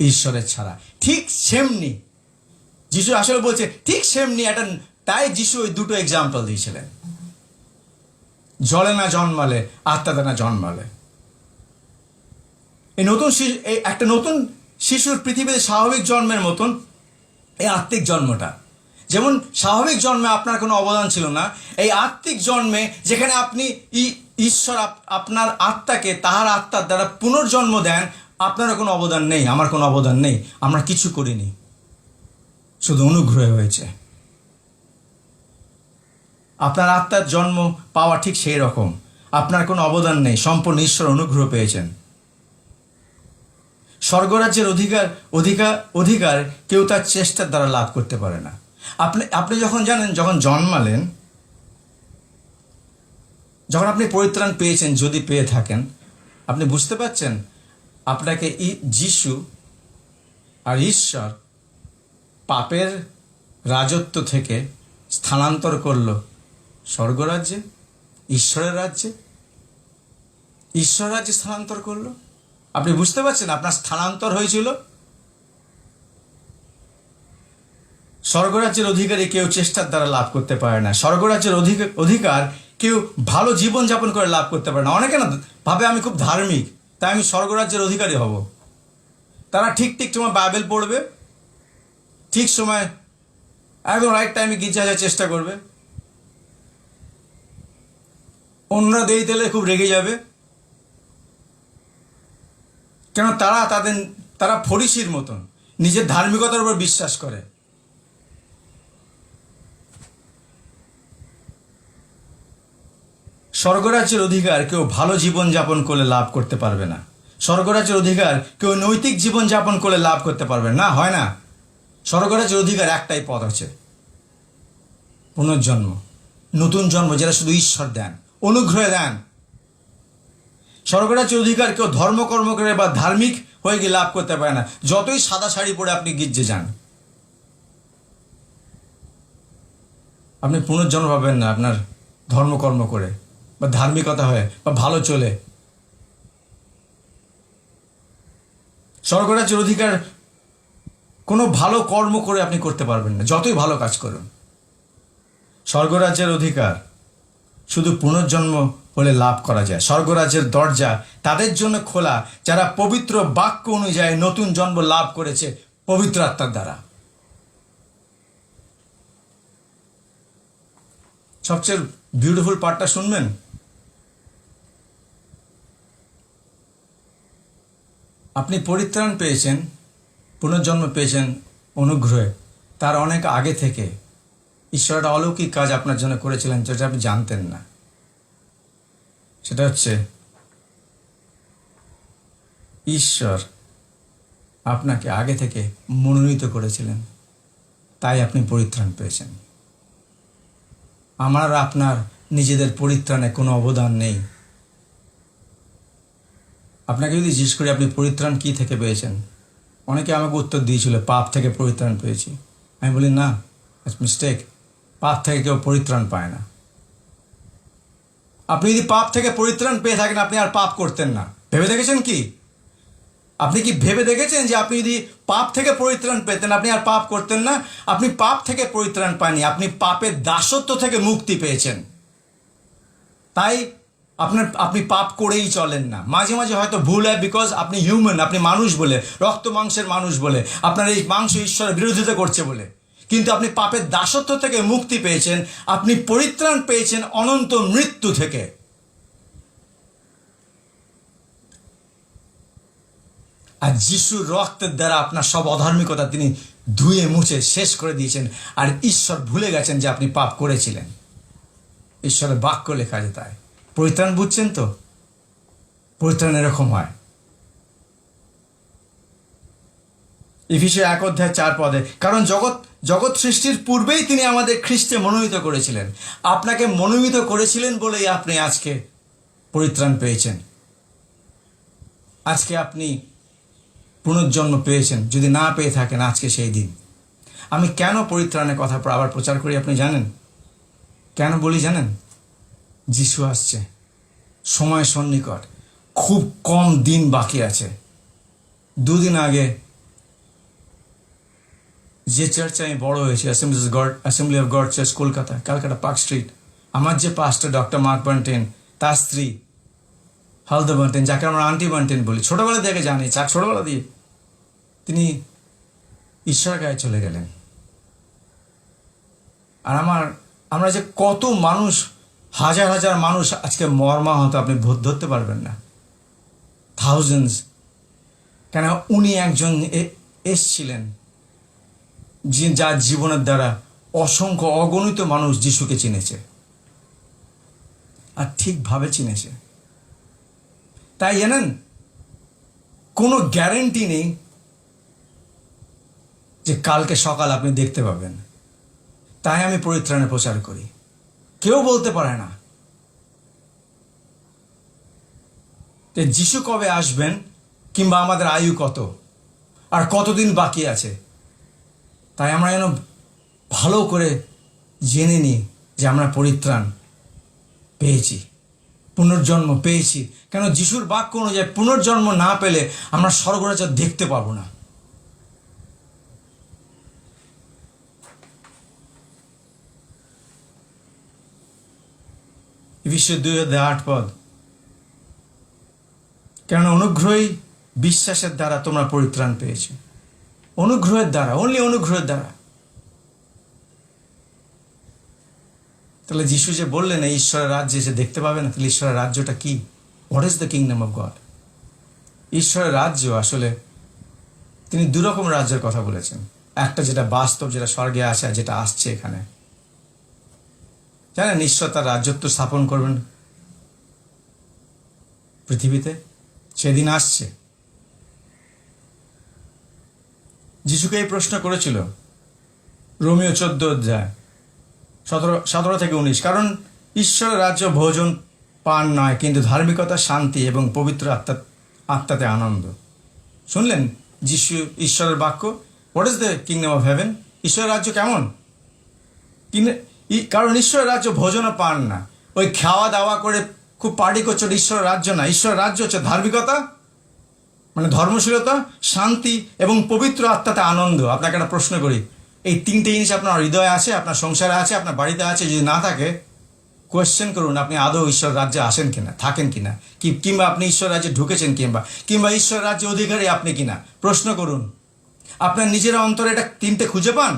ঈশ্বরের ছাড়া। ঠিক সেমনি যিশু আসলে বলছে, ঠিক সেমনি একটা, তাই যিশু ওই দুটো এক্সাম্পল দিয়েছিলেন। জলে না জন্মালে, আত্মাতে না জন্মালে। একটা নতুন শিশুর পৃথিবীতে স্বাভাবিক জন্মের মতন এই আত্মিক জন্মটা, যেমন স্বাভাবিক জন্মে আপনার কোনো অবদান ছিল না, এই আত্মিক জন্মে যেখানে আপনি ঈশ্বর আপনার আত্মাকে তাহার আত্মার দ্বারা পুনর্জন্ম দেন, আপনারও কোনো অবদান নেই, আমার কোনো অবদান নেই, আমরা কিছু করিনি, শুধু অনুগ্রহ হয়েছে। আপনার আত্মার জন্ম পাওয়া ঠিক সেই রকম, আপনার কোনো অবদান নেই, সম্পূর্ণ ঈশ্বর অনুগ্রহ পেয়েছেন। স্বর্গরাজ্যের অধিকার কেউ তার চেষ্টার দ্বারা লাভ করতে পারে না। আপনি যখন জন্মালেন, যখন আপনি পরিত্রাণ পেয়েছেন, যদি পেয়ে থাকেন, আপনি বুঝতে পারছেন আপনাকে যিশু আর ঈশ্বর পাপের রাজত্ব থেকে স্থানান্তর করলো স্বর্গরাজ্যে, ঈশ্বরের রাজ্যে স্থানান্তর করলো। আপনি বুঝতে পারছেন আপনার স্থানান্তর হয়েছিল। স্বর্গরাজ্যের অধিকারী কেউ চেষ্টার দ্বারা লাভ করতে পারে না। স্বর্গরাজ্যের অধিকার কেউ ভালো জীবনযাপন করে লাভ করতে পারে না। অনেকে না ভাবে আমি খুব ধার্মিক, তাই আমি স্বর্গরাজ্যের অধিকারী হব। তারা ঠিক সময় বাইবেল পড়বে, ঠিক সময় একদম রাইট টাইমে গির্জা আসার চেষ্টা করবে। অন্যরা দেরি দিলে খুব রেগে যাবে, কেন তারা ফরিসির মতন নিজের ধার্মিকতার উপর বিশ্বাস করে। স্বর্গরাজ্যের অধিকার কেউ ভালো জীবন যাপন করলে লাভ করতে পারবে না। স্বর্গরাজ্যের অধিকার কেউ নৈতিক জীবন যাপন করলে লাভ করতে পারবে না, হয় না। স্বর্গরাজ্যের অধিকার একটাই পথ আছে, পুনর্জন্ম, নতুন জন্ম, যেটা শুধু ঈশ্বর দেন, অনুগ্রহে দেন। স্বর্গরাজ্যের অধিকার কেউ ধর্মকর্ম করে বা ধার্মিক হয়ে গিয়ে লাভ করতে পারে না, যতই সাদা শাড়ি পরে আপনি গির্জে যান। আপনি পুনর্জন্ম পাবেন না আপনার ধর্মকর্ম করে বা ধার্মিকতা হয়ে বা ভালো চলে। স্বর্গরাজ্যের অধিকার কোনো ভালো কর্ম করে আপনি করতে পারবেন না, যতই ভালো কাজ করুন। স্বর্গরাজ্যের অধিকার শুধু পুনর্জন্ম হলে লাভ করা যায়। স্বর্গরাজ্যের দরজা তাদের জন্য খোলা যারা পবিত্র বাক্য অনুযায়ী নতুন জন্ম লাভ করেছে পবিত্র আত্মার দ্বারা। সবচেয়ে বিউটিফুল পার্টটা শুনবেন। আপনি পরিত্রাণ পেয়েছেন, পুনর্জন্ম পেয়েছেন অনুগ্রহে, তার অনেক আগে থেকে ঈশ্বর একটা অলৌকিক কাজ আপনার জন্য করেছিলেন, যেটা আপনি জানতেন না। সেটা হচ্ছে ঈশ্বর আপনাকে আগে থেকে মনোনীত করেছিলেন, তাই আপনি পরিত্রাণ পেয়েছেন। আমার আপনার নিজেদের পরিত্রাণে কোনো অবদান নেই। আপনাকে যদি জিজ্ঞেস করি আপনি পরিত্রাণ কী থেকে পেয়েছেন, অনেকে আমাকে উত্তর দিয়েছিল পাপ থেকে পরিত্রাণ পেয়েছি। আমি বলি না, মিস্টেক। পাপ থেকে কেউ পরিত্রাণ পায় না। আপনি যদি পাপ থেকে পরিত্রাণ পেয়ে থাকেন আপনি আর পাপ করতেন না। ভেবে দেখেছেন কি? আপনি কি ভেবে দেখেছেন যে আপনি যদি পাপ থেকে পরিত্রাণ পেতেন আপনি আর পাপ করতেন না? আপনি পাপ থেকে পরিত্রাণ পাননি, আপনি পাপের দাসত্ব থেকে মুক্তি পেয়েছেন। তাই আপনি পাপ করেই চলেন না। মাঝে মাঝে হয়তো ভুল হয়, বিকজ আপনি হিউম্যান, আপনি মানুষ বলে, রক্ত মাংসের মানুষ বলে, আপনার এই মাংস ঈশ্বরের বিরোধিতা করছে বলে। কিন্তু আপনি পাপের দাসত্ব থেকে মুক্তি পেয়েছেন, আপনি পরিত্রাণ পেয়েছেন অনন্ত মৃত্যু থেকে। আর যিশুর রক্তের দ্বারা আপনার সব অধার্মিকতা তিনি ধুয়ে মুছে শেষ করে দিয়েছেন। আর ঈশ্বর ভুলে গেছেন যে আপনি পাপ করেছিলেন। ঈশ্বরের বাক্য লেখা আছে তাই। পরিত্রাণ বুঝছেন তো? পরিত্রাণ এরকম হয়। এফেসীয় 1:4 কারণ জগৎ সৃষ্টির পূর্বেই তিনি আমাদের খ্রিস্টে মনোনীত করেছিলেন। আপনাকে মনোনীত করেছিলেন বলেই আপনি আজকে পরিত্রাণ পেয়েছেন। আজকে আপনি পুনর্জন্ম পেয়েছেন। যদি না পেয়ে থাকেন আজকে সেই দিন। আমি কেন পরিত্রাণের কথা আবার প্রচার করি আপনি জানেন? কেন বলি জানেন? যিশু আসছে, সময় সন্নিকট, খুব কম দিন বাকি আছে। দুদিন আগে যে চার্চে আমি বড় হয়েছি, assembly of god church, Kolkata, Calcutta park street, আমার যে পাস্টার ডক্টর মার্ক বান্টেন, তার স্ত্রী হালদা বান্টেন, যাকে আমরা আন্টি বান্টেন বলি, ছোটোবেলা থেকে জানি, ছোটোবেলা দিয়ে তিনি ঈশ্বর গায়ে চলে গেলেন। আর আমরা যে কত মানুষ, হাজার হাজার মানুষ আজকে মর্মাহত, আপনি ধরতে পারবেন না। থাউজেন্ডস। কেন? উনি একজন এসছিলেন যার জীবনের দ্বারা অসংখ্য অগণিত মানুষ যিশুকে চিনেছে, আর ঠিকভাবে চিনেছে। তাই জানেন, কোনো গ্যারেন্টি নেই যে কালকে সকাল আপনি দেখতে পাবেন। তাই আমি পরিত্রাণের প্রচার করি। কেউ বলতে পারে না যে যিশু কবে আসবেন, কিংবা আমাদের আয়ু কত, আর কতদিন বাকি আছে। তাই আমরা যেন ভালো করে জেনে নিই যে আমরা পরিত্রাণ পেয়েছি, পুনর্জন্ম পেয়েছি। কেন? যিশুর বাক্য অনুযায়ী পুনর্জন্ম না পেলে আমরা স্বর্গরাজ্য দেখতে পাবো না। এফেসীয় 2:8 কেন? অনুগ্রহই বিশ্বাসের দ্বারা তোমরা পরিত্রাণ পেয়েছো। অনুগ্রহের দ্বারা, অনলি অনুগ্রহের দ্বারা। তাহলে যিশু যে বললেন এই ঈশ্বরের রাজ্যে সে দেখতে পাবে না, তাহলে ঈশ্বরের রাজ্যটা কি? What is the kingdom of god? ঈশ্বরের রাজ্য আসলে তিনি দুরকম রাজ্যের কথা বলেছেন। একটা যেটা বাস্তব, যেটা স্বর্গে আছে, আর যেটা আসছে এখানে। জানেন, ঈশ্বর তার রাজত্ব স্থাপন করবেন পৃথিবীতে, সেদিন আসছে। যিশুকে এই প্রশ্ন করেছিল রোমিও 14:17-19, কারণ ঈশ্বরের রাজ্য ভোজন পান নয়, কিন্তু ধার্মিকতা, শান্তি এবং পবিত্র আত্মাতে আনন্দ। শুনলেন যিশু ঈশ্বরের বাক্য? What is the kingdom of haven? ঈশ্বরের রাজ্য কেমন? কারণ ঈশ্বরের রাজ্য ভোজনও পান না, ওই খাওয়া দাওয়া করে খুব পার্টি করছে, ঈশ্বরের রাজ্য না। ঈশ্বরের রাজ্য হচ্ছে ধার্মিকতা, মানে ধর্মশীলতা, শান্তি এবং পবিত্র আত্মাতে আনন্দ। আপনাকে একটা প্রশ্ন করি, এই তিনটে জিনিস আপনার হৃদয়ে আছে, আপনার সংসারে আছে, আপনার বাড়িতে আছে? যদি না থাকে, কোয়েশ্চেন করুন আপনি আদৌ ঈশ্বর রাজ্যে আসেন কিনা, থাকেন কিনা, কিংবা আপনি ঈশ্বর রাজ্যে ঢুকেছেন কিংবা ঈশ্বর রাজ্যে অধিকারী আপনি কিনা। প্রশ্ন করুন। আপনার নিজের অন্তরে এটা তিনটে খুঁজে পান?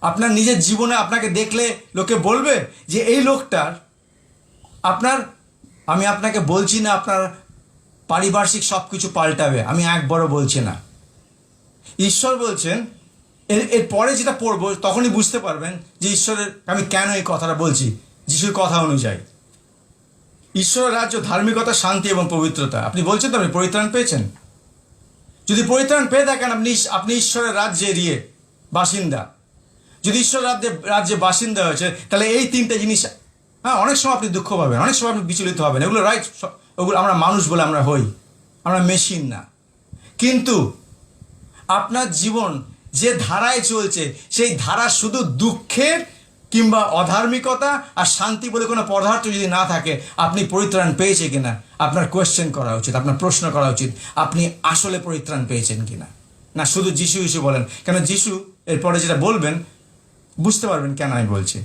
আপনার নিজের জীবনে আপনাকে দেখলে লোকে বলবে যে এই লোকটার আমি আপনাকে বলছি না আপনার পারিপার্শ্বিক সব কিছু পাল্টাবে, আমি একবারও বলছি না। ঈশ্বর বলছেন, এর পরে যেটা পড়বো তখনই বুঝতে পারবেন যে ঈশ্বরের আমি কেন এই কথাটা বলছি। যিশুর কথা অনুযায়ী ঈশ্বরের রাজ্য ধার্মিকতা, শান্তি এবং পবিত্রতা। আপনি বলছেন তো আপনি পরিত্রাণ পেয়েছেন? যদি পরিত্রাণ পেয়ে থাকেন, আপনি ঈশ্বরের রাজ্যের বাসিন্দা। যদি ঈশ্বর রাজ্যে বাসিন্দা হয়েছে, তাহলে এই তিনটে জিনিস, অনেক সময় আপনি দুঃখ পাবেন, অনেক সময় আপনি বিচলিত হবেন, এগুলো রাইট। ওগুলো আমরা মানুষ বলে আমরা হই, আমরা মেশিন না। কিন্তু আপনার জীবন যে ধারায় চলছে, সেই ধারা শুধু দুঃখের কিংবা অধার্মিকতা আর শান্তি বলে কোনো পদার্থ যদি না থাকে, আপনি পরিত্রাণ পেয়েছে কিনা আপনার কোয়েশ্চেন করা উচিত, আপনার প্রশ্ন করা উচিত, আপনি আসলে পরিত্রাণ পেয়েছেন কিনা। না শুধু যিশু যিশু বলেন কেন? যিশু এরপরে যেটা বলবেন বুঝতে পারবেন কেন আমি বলছি।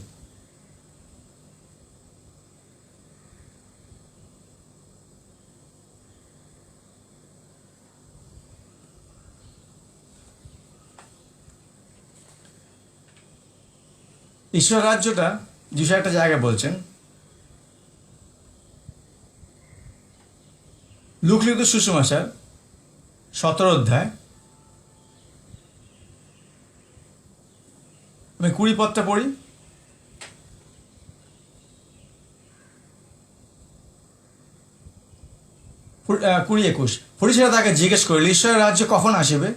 ঈশ্বর রাজ্যটা যিশু একটা জায়গায় বলছেন, লূকা লিখিত সুসমাচার 17 অধ্যায়, আমি 20 পদটা পড়ি। 20-21। ফরিসীরা তাকে জিজ্ঞেস করিল, ঈশ্বরের রাজ্য কখন আসিবে?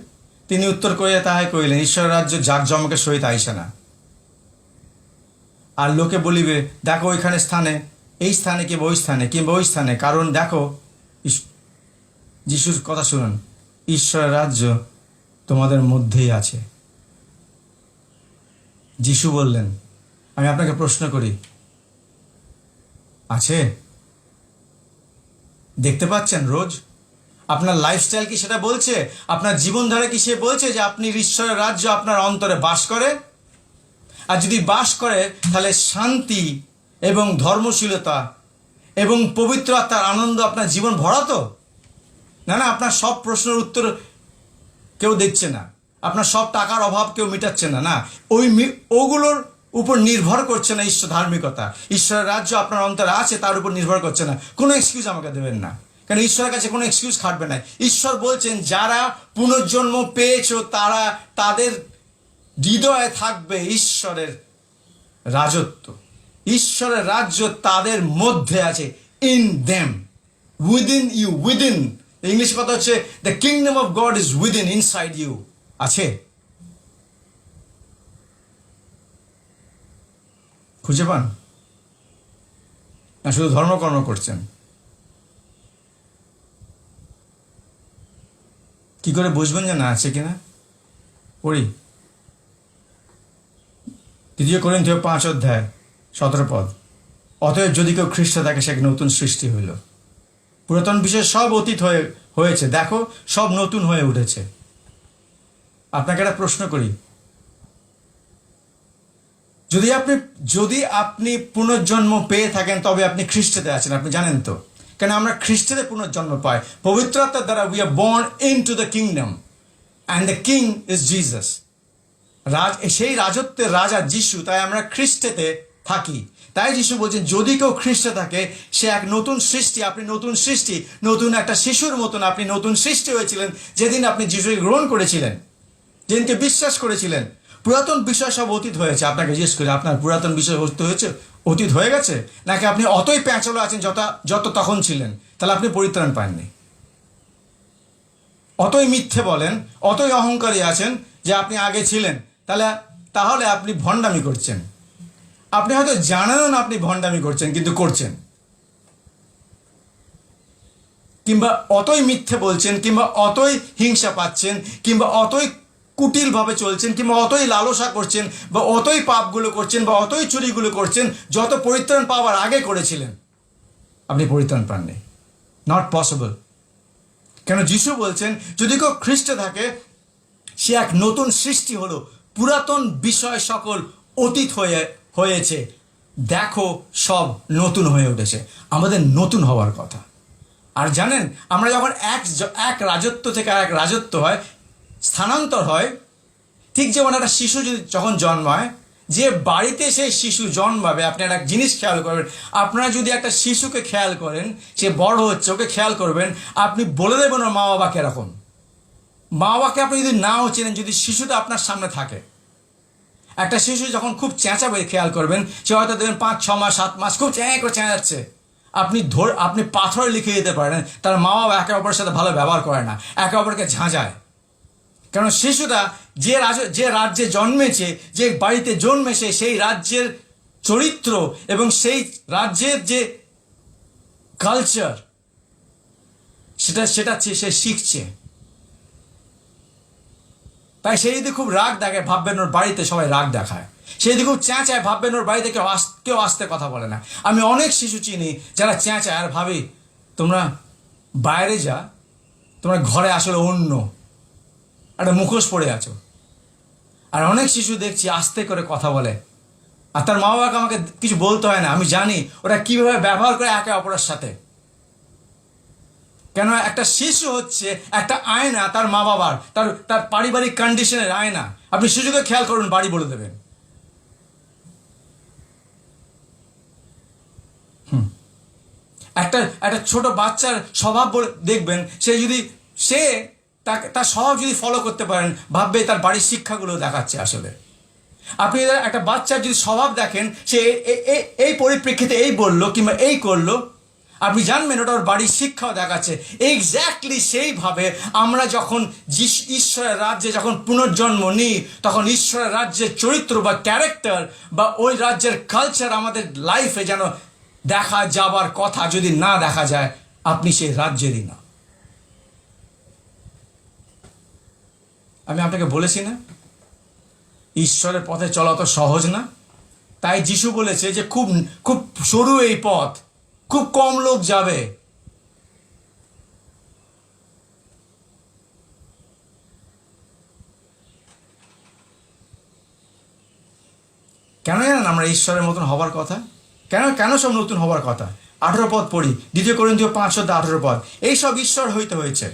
তিনি উত্তর করিয়া তাহাই কহিলেন, ঈশ্বরের রাজ্য জাঁকজমকের সহিত আইসে না। আর লোকে বলিবে, দেখো ওইখানে স্থানে, এই স্থানে কিংবা ওই স্থানে, কারণ দেখো। যিশুর কথা শুনুন, ঈশ্বরের রাজ্য তোমাদের মধ্যেই আছে। যিশু বললেন, আমি আপনাকে প্রশ্ন করি, আছে? দেখতে পাচ্ছেন রোজ? আপনার লাইফস্টাইল কি সেটা বলছে? আপনার জীবনধারা কি সে বলছে যে আপনি ঈশ্বরের রাজ্য আপনার অন্তরে বাস করে? আর যদি বাস করে, তাহলে শান্তি এবং ধর্মশীলতা এবং পবিত্র আত্মার আনন্দ আপনার জীবন ভরাতো? না, আপনার সব প্রশ্নের উত্তর কেউ দেখছে না, আপনার সব টাকার অভাব কেউ মেটাচ্ছে না, ওগুলোর উপর নির্ভর করছে না ঈশ্বর ধার্মিকতা। ঈশ্বরের রাজ্য আপনার অন্তরে আছে, তার উপর নির্ভর করছে না। কোনো এক্সকিউজ আমাকে দেবেন না, কারণ ঈশ্বরের কাছে কোনো এক্সকিউজ খাটবে না। ঈশ্বর বলছেন, যারা পুনর্জন্ম পেয়েছো তাদের হৃদয়ে থাকবে ঈশ্বরের রাজত্ব। ঈশ্বরের রাজ্য তাদের মধ্যে আছে, in them, within you, within. English কথা হচ্ছে the kingdom of God is within, inside you আছে। খুঁজে পান না? শুধু ধর্মকর্ম করছেন? কি করে বুঝবেন যে না আছে কিনা? পড়ি 2 কোরিন্থীয় 5 অধ্যায় 17 পদ। অতএব যদি কেউ খ্রিস্টে থাকে, সে নতুন সৃষ্টি হইল, পুরাতন বিষয় সব অতীত হয়েছে, দেখো সব নতুন হয়ে উঠেছে। আপনাকে একটা প্রশ্ন করি, যদি আপনি পুনর্জন্ম পেয়ে থাকেন, তবে আপনি খ্রিস্টেতে আছেন, আপনি জানেন তো? কেন আমরা খ্রিস্টেতে পুনর্জন্ম পাই পবিত্র আত্মার দ্বারা। We are born into the kingdom, and the king is Jesus. সেই রাজত্বের রাজা যিশু, তাই আমরা খ্রিস্টেতে থাকি। তাই যিশু বলছেন যদি কেউ খ্রিস্টে থাকে সে এক নতুন সৃষ্টি। আপনি নতুন সৃষ্টি, নতুন একটা শিশুর মতন আপনি নতুন সৃষ্টি হয়েছিলেন যেদিন আপনি যিশুকে গ্রহণ করেছিলেন, যেদিনকে বিশ্বাস করেছিলেন। পুরাতন বিষয় সব অতীত হয়েছে। আপনাকে জিজ্ঞেস করি, আপনার পুরাতন বিষয় অতীত হয়ে গেছে, নাকি আপনি অতই প্যাঁচালো আছেন যত তখন ছিলেন? তাহলে আপনি পরিত্রাণ পাননি। অতই মিথ্যে বলেন, অতই অহংকারী আছেন যে আপনি আগে ছিলেন, তাহলে আপনি ভণ্ডামি করছেন। আপনি হয়তো জানেনও না আপনি ভণ্ডামি করছেন, কিন্তু করছেন। কিংবা অতই মিথ্যে বলছেন, কিংবা অতই হিংসা পাচ্ছেন, কিংবা অতই কুটিলভাবে চলছেন, কিংবা অতই লালসা করছেন, বা অতই পাপগুলো করছেন, বা অতই চুরিগুলো করছেন যত পরিত্রাণ পাওয়ার আগে করেছিলেন। আপনি পরিত্রাণ পাননি। Not possible. কেন যিশু বলছেন যদি কেউ খ্রিস্টে থাকে সে এক নতুন সৃষ্টি হলো, পুরাতন বিষয় সকল অতীত হয়েছে, দেখো সব নতুন হয়ে উঠেছে। আমাদের নতুন হওয়ার কথা। আর জানেন, আমরা যখন এক রাজত্ব থেকে আর এক রাজত্ব হয়, স্থানান্তর হয়, ঠিক যেমন একটা শিশু যখন জন্মায়, যে বাড়িতে সেই শিশু জন্মাবে, আপনি একটা জিনিস খেয়াল করবেন। আপনারা যদি একটা শিশুকে খেয়াল করেন, সে বড় হচ্ছে, ওকে খেয়াল করবেন, আপনি বলে দেবেন ওর মা বাবা কিরকম। মা বাবাকে আপনি যদি নাও চেনেন, যদি শিশুটা আপনার সামনে থাকে, একটা শিশু যখন খুব চেঁচাবে খেয়াল করবেন, সে হয়তো দেখবেন 5-6 মাস 7 মাস খুব করে চেঁচাচ্ছে। আপনি পাথরে লিখে দিতে পারেন তার মা বাবা একে অপরের সাথে ভালো ব্যবহার করে না, একে অপরকে ঝাঁঝায়। কারণ শিশুটা যে রাজ্যে জন্মেছে, যে বাড়িতে জন্মেছে, সেই রাজ্যের চরিত্র এবং সেই রাজ্যের যে কালচার, সেটা সে শিখছে। তাই সেই যদি খুব রাগ দেখায়, ভাববেন ওর বাড়িতে সবাই রাগ দেখায়। সেই যদি খুব চেঁচায়, ভাববেন ওর বাড়িতে কেউ আসতে কথা বলে না। আমি অনেক শিশু চিনি যারা চেঁচায়, আর ভাবি তোমরা বাইরে যা, তোমরা ঘরে আসলে অন্য একটা মুখোশ পড়ে আছো। আর অনেক শিশু দেখছি আস্তে করে কথা বলে, আর তার মা বাবাকে আমাকে কিছু বলতে হয় না, আমি জানি ওরা কীভাবে ব্যবহার করে একে অপরের সাথে। কেন? একটা শিশু হচ্ছে একটা আয়না তার মা বাবার, তার পারিবারিক কন্ডিশনের আয়না। আপনি শিশুকে খেয়াল করুন, বাড়ি বলে দেবেন। একটা ছোট বাচ্চার স্বভাব দেখবেন, তার স্বভাব যদি ফলো করতে পারেন, ভাববে তার বাড়ির শিক্ষাগুলো দেখাচ্ছে আসলে। আপনি একটা বাচ্চার যদি স্বভাব দেখেন, সে এই পরিপ্রেক্ষিতে এই বললো কিংবা এই করলো, আপনি জানবেন ওটা ওর বাড়ির শিক্ষাও দেখাচ্ছে। এক্স্যাক্টলি সেইভাবে আমরা যখন ঈশ্বরের রাজ্যে যখন পুনর্জন্ম নিই, তখন ঈশ্বরের রাজ্যের চরিত্র বা ক্যারেক্টার বা ওই রাজ্যের কালচার আমাদের লাইফে যেন দেখা যাবার কথা। যদি না দেখা যায়, আপনি সেই রাজ্যেরই না। আমি আপনাকে বলেছি না, ঈশ্বরের পথে চলা তো সহজ না। তাই যিশু বলেছে যে খুব খুব সরু এই পথ, খুব কম লোক যাবে। কেন জানেন আমরা ঈশ্বরের মতন হবার কথা? কেন সব নতুন হবার কথা? 18 পদ পড়ি, 2 Corinthians 5:18 পদ। এইসব ঈশ্বর হইতে হয়েছে,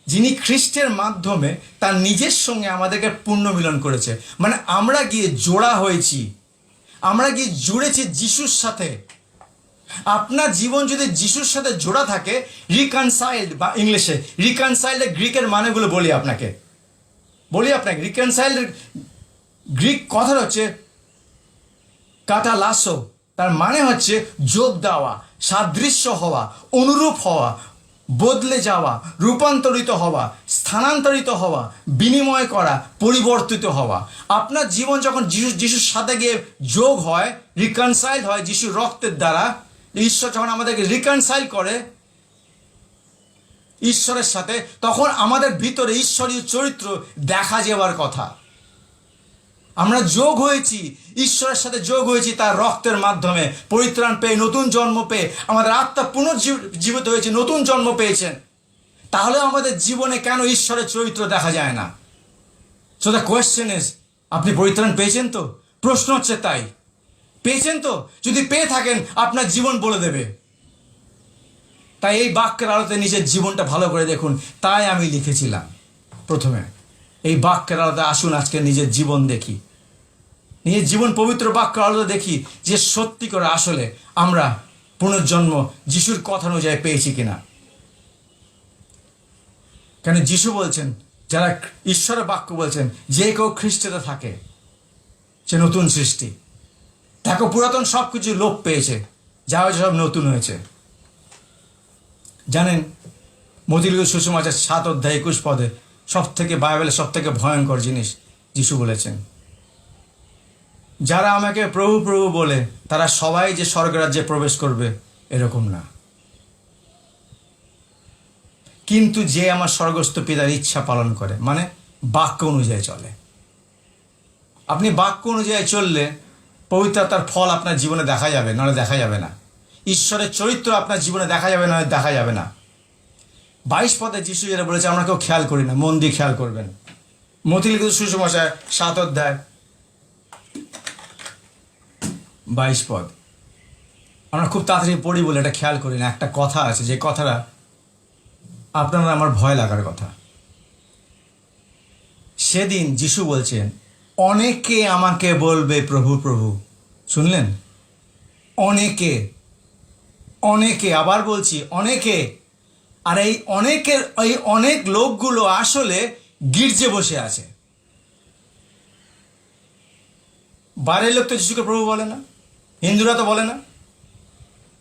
যিনি খ্রিস্টের মাধ্যমে তার নিজের সঙ্গে আমাদেরকে পুণ্য মিলন করেছে। মানে আমরা গিয়ে জোড়া হয়েছি, আমরা গিয়ে জুড়েছি যিশুর সাথে। আপনার জীবন যদি যিশুর সাথে জোড়া থাকে, রিকনসাইল্ড, বা ইংলিশে রিকনসাইল্ডের গ্রিকের মানেগুলো বলি আপনাকে। রিকনসাইল্ডের গ্রিক কথা হচ্ছে কাটালাসো। তার মানে হচ্ছে যোগ দেওয়া, সাদৃশ্য হওয়া, অনুরূপ হওয়া, বদলে যাওয়া, রূপান্তরিত হওয়া, স্থানান্তরিত হওয়া, বিনিময় করা, পরিবর্তিত হওয়া। আপনার জীবন যখন যিশুর সাথে গিয়ে যোগ হয়, রিকনসাইল হয় যিশুর রক্তের দ্বারা, ঈশ্বর যখন আমাদেরকে রিকনসাইল করে ঈশ্বরের সাথে, তখন আমাদের ভিতরে ঈশ্বরীয় চরিত্র দেখা যাবার কথা। আমরা যোগ হয়েছি, ঈশ্বরের সাথে যোগ হয়েছি তার রক্তের মাধ্যমে, পরিত্রাণ পেয়ে, নতুন জন্ম পেয়ে। আমাদের আত্মা পুনর্জীবিত হয়েছে, নতুন জন্ম পেয়েছেন। তাহলে আমাদের জীবনে কেন ঈশ্বরের চরিত্র দেখা যায় না? সো দ্য কোয়েশ্চেন ইজ, আপনি পরিত্রাণ পেয়েছেন তো? প্রশ্ন হচ্ছে তাই, পেয়েছেন তো? যদি পেয়ে থাকেন, আপনার জীবন বলে দেবে। তাই এই বাক্যের আলোতে নিজের জীবনটা ভালো করে দেখুন। তাই আমি লিখেছিলাম প্রথমে, এই বাক্যের আলাদা আসুন আজকে নিজের জীবন দেখি, নিজের জীবন পবিত্র বাক্য আলাদা দেখি যে সত্যি করে আসলে আমরা পুনর্জন্ম যিশুর কথা অনুযায়ী পেয়েছি কিনা। কেন যিশু বলছেন, যারা ঈশ্বরের বাক্য বলছেন, যে কেউ খ্রিস্টে থাকে সে নতুন সৃষ্টি। দেখো পুরাতন সব কিছু লোপ পেয়েছে, যা হয়েছে সব নতুন হয়েছে। জানেন মথিলিখিত সুসমাচার 7 অধ্যায় 21 পদে সব থেকে বাইবেলের সব থেকে ভয়ঙ্কর জিনিস যিশু বলেছেন, যারা আমাকে প্রভু প্রভু বলে তারা সবাই যে স্বর্গরাজ্যে প্রবেশ করবে এরকম না, কিন্তু যে আমার স্বর্গস্থ পিতার ইচ্ছা পালন করে, মানে বাক্য অনুযায়ী চলে। আপনি বাক্য অনুযায়ী চললে পবিত্রতার ফল আপনার জীবনে দেখা যাবে, নাহলে দেখা যাবে না। ঈশ্বরের চরিত্র আপনার জীবনে দেখা যাবে, নাহলে দেখা যাবে না। 22 পদে যিশু যেটা বলেছে আমরা কেউ খেয়াল করি না, মন দিয়ে খেয়াল করবেন। মথিলিখিত সুসমাচার 7 অধ্যায় 22 পদ আমরা খুব তাড়াতাড়ি পড়ি বলে এটা খেয়াল করি না। একটা কথা আছে, যে কথাটা আপনার আমার ভয় লাগার কথা। সেদিন যিশু বলছেন, অনেকে আমাকে বলবে প্রভু প্রভু। শুনলেন? অনেকে, অনেকে, আবার বলছি অনেকে। আর এই অনেকের, এই অনেক লোকগুলো আসলে গির্জে বসে আছে। বাইরের লোক তো যিশুকে প্রভু বলে না, হিন্দুরা তো বলে না,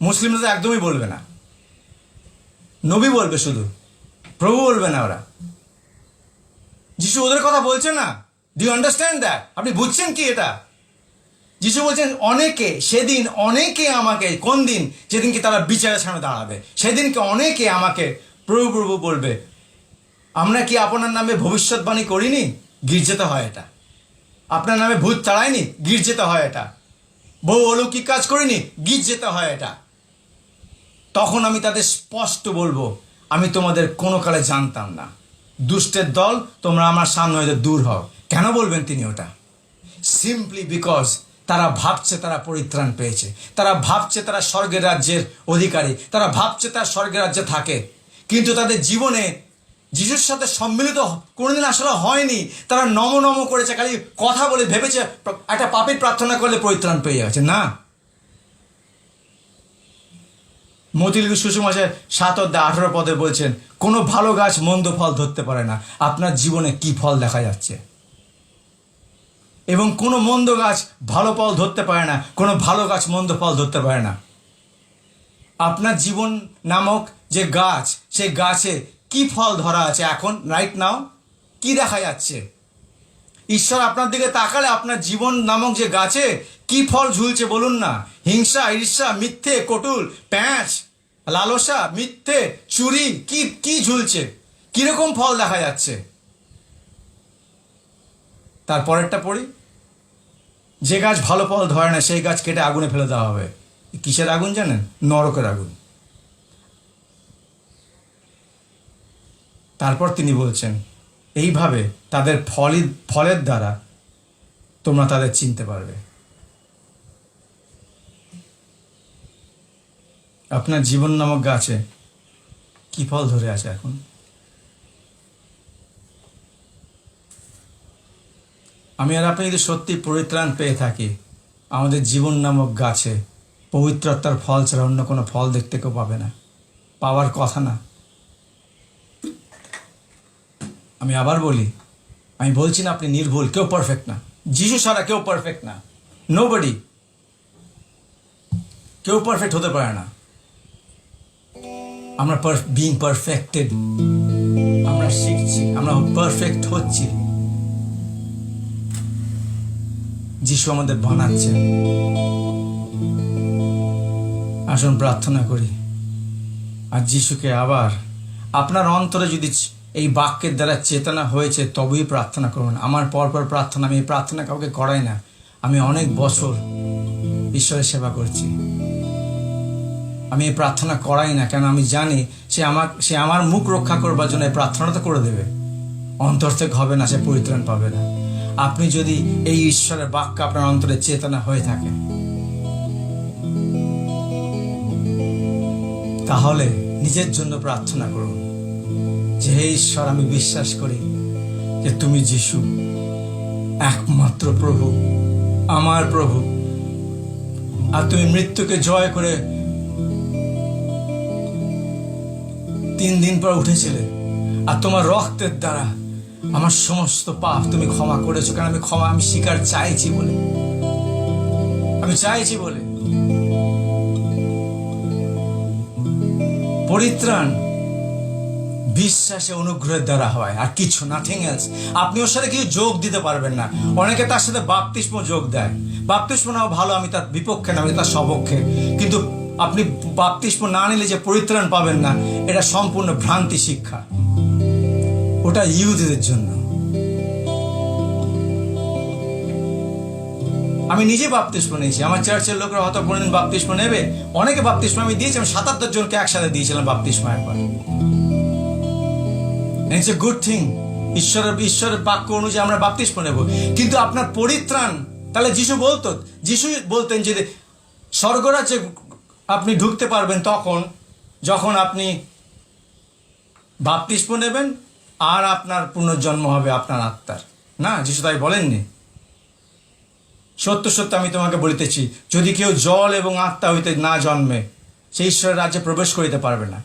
মুসলিমরা তো একদমই বলবে না, নবী বলবে শুধু, প্রভু বলবে না ওরা। যিশু ওদের কথা বলছে না। Do you understand that? আপনি বুঝছেন কি এটা? যিশু বলছেন অনেকে, সেদিন অনেকে আমাকে, কোন দিন? যেদিনকে তারা বিচারের সামনে দাঁড়াবে, সেদিনকে অনেকে আমাকে প্রভু প্রভু বলবে। আমরা কি আপনার নামে ভবিষ্যৎবাণী করিনি? গির্জেতে হয় এটা। আপনার নামে ভূত তাড়ায়নি? গির্জেতে হয় এটা। বহু অলৌকিক কাজ করিনি? গির্জেতে হয় এটা। তখন আমি তাদের স্পষ্ট বলবো, আমি তোমাদের কোনো কালে জানতাম না, দুষ্টের দল, তোমরা আমার সামনে হয়তো দূর হও। কেন বলবেন তিনি ওটা? সিম্পলি বিকজ তারা ভাবছে তারা পরিত্রাণ পেয়েছে, তারা ভাবছে তারা স্বর্গের রাজ্যের অধিকারী, তারা ভাবছে তারা স্বর্গের রাজ্যে থাকে, কিন্তু তাদের জীবনে যিশুর সাথে সম্মিলিত কোনোদিন আসলে হয়নি। তারা নম নম করেছে, খালি কথা বলে ভেবেছে একটা পাপীর প্রার্থনা করলে পরিত্রাণ পেয়ে যাচ্ছে। না, মথিলিখিত সুসমাচার 7 অধ্যায় 18 পদে বলছেন, কোনো ভালো গাছ মন্দ ফল ধরতে পারে না। আপনার জীবনে কি ফল দেখা যাচ্ছে? এবং কোনো মন্দ গাছ ভালো ফল ধরতে পারে না, কোনো ভালো গাছ মন্দ ফল ধরতে পারে না। আপনার জীবন নামক যে গাছ, সেই গাছে কি ফল ধরা আছে এখন, রাইট নাও? কি দেখা যাচ্ছে? ঈশ্বর আপনার দিকে তাকালে আপনার জীবন নামক যে গাছে কি ফল ঝুলছে বলুন না? হিংসা, ঈর্ষা, মিথ্যে, কটুল, প্যাঁচ, লালসা, মিথ্যে, চুরি, কি কি ঝুলছে? কিরকম ফল দেখা যাচ্ছে? তারপরেরটা পড়ি, যে গাছ ভালো ফল ধরে না সেই গাছ কেটে আগুনে ফেলে দেওয়া হবে। কিসের আগুন জানেন? নরকের আগুন। তারপর তিনি বলছেন, এইভাবে তাদের ফলের দ্বারা তোমরা তাদের চিনতে পারবে। আপনার জীবন নামক গাছে কি ফল ধরে আছে এখন? আমি আর আপনি যদি সত্যি পরিত্রাণ পেয়ে থাকি, আমাদের জীবন নামক গাছে পবিত্রতার ফল ছাড়া অন্য কোনো ফল দেখতে কেউ পাবে না, পাওয়ার কথা না। আমি আবার বলি, আমি বলছি না আপনি নির্ভুল, কেউ পারফেক্ট না। যিশু ছাড়া কেউ পারফেক্ট না, নোবডি। কেউ পারফেক্ট হতে পারে না। আমরা বিং পারফেক্টেড, আমরা শিখছি, আমরা পারফেক্ট হচ্ছি। যিশু আমাদের বানাচ্ছে। আসুন প্রার্থনা করি। আর যিশুকে আবার আপনার অন্তরে যদি এই বাক্যের দ্বারা চেতনা হয়েছে তবেই প্রার্থনা করুন। আমার পরপর প্রার্থনা, আমি এই প্রার্থনা কাউকে করাই না। আমি অনেক বছর ঈশ্বরের সেবা করছি, আমি এই প্রার্থনা করাই না। কেন? আমি জানি সে আমার মুখ রক্ষা করবার জন্য এই প্রার্থনা তো করে দেবে, অন্তর থেকে হবে না, সে পরিত্রাণ পাবে না। আপনি যদি এই ঈশ্বরের বাক্য আপনার অন্তরে চেতনা হয়ে থাকে, তাহলে নিজের জন্য প্রার্থনা করুন যে হে ঈশ্বর, আমি বিশ্বাস করি যে তুমি যিশু, একমাত্র প্রভু, আমার প্রভু। আর তুমি মৃত্যুকে জয় করে 3 দিন পর উঠেছিলে। আর তোমার রক্তের দ্বারা আমার সমস্ত পাপ তুমি ক্ষমা করেছো। কারণ আমি স্বীকার চাইছি বলে, পরিত্রাণ বিশ্বাসে অনুগ্রহের দ্বারা হয়, আর কিছু, নাথিং এলস। আপনি ওর সাথে কিছু যোগ দিতে পারবেন না। অনেকে তার সাথে বাপ্তিস্ম যোগ দেয়। বাপ্তিস্ম নাও ভালো, আমি তার বিপক্ষে না, আমি তার সপক্ষে। কিন্তু আপনি বাপ্তিস্ম না নিলে যে পরিত্রাণ পাবেন না, এটা সম্পূর্ণ ভ্রান্তি শিক্ষা। ওটা ইহুদিদের জন্য। আমি নিজে বাপ্তিস্ম নিয়েছি। আমার চার্চের লোকরা হয়তো কোনোদিন বাপ্তিস্ম নেবে, অনেকে বাপ্তিস্ম আমি দিয়েছি। আমি 77 জনকে একসাথে দিয়েছিলাম বাপ্তিস্ম একবার। It's a good thing. ঈশ্বরের বাক্য অনুযায়ী আমরা বাপ্তিস্ম নেব। কিন্তু আপনার পরিত্রাণ, তাহলে যিশু বলতেন যে স্বর্গরাজ্যে আপনি ঢুকতে পারবেন যখন আপনি বাপ্তিস্ম নেবেন আর আপনার পুনর্জন্ম হবে আপনার আত্মার। না, যিশু তাই বলেননি। সত্য সত্য আমি তোমাকে বলিতেছি, যদি কেউ জল এবং আত্মা হইতে না জন্মে, সে ঈশ্বরের রাজ্যে প্রবেশ করিতে পারবে না।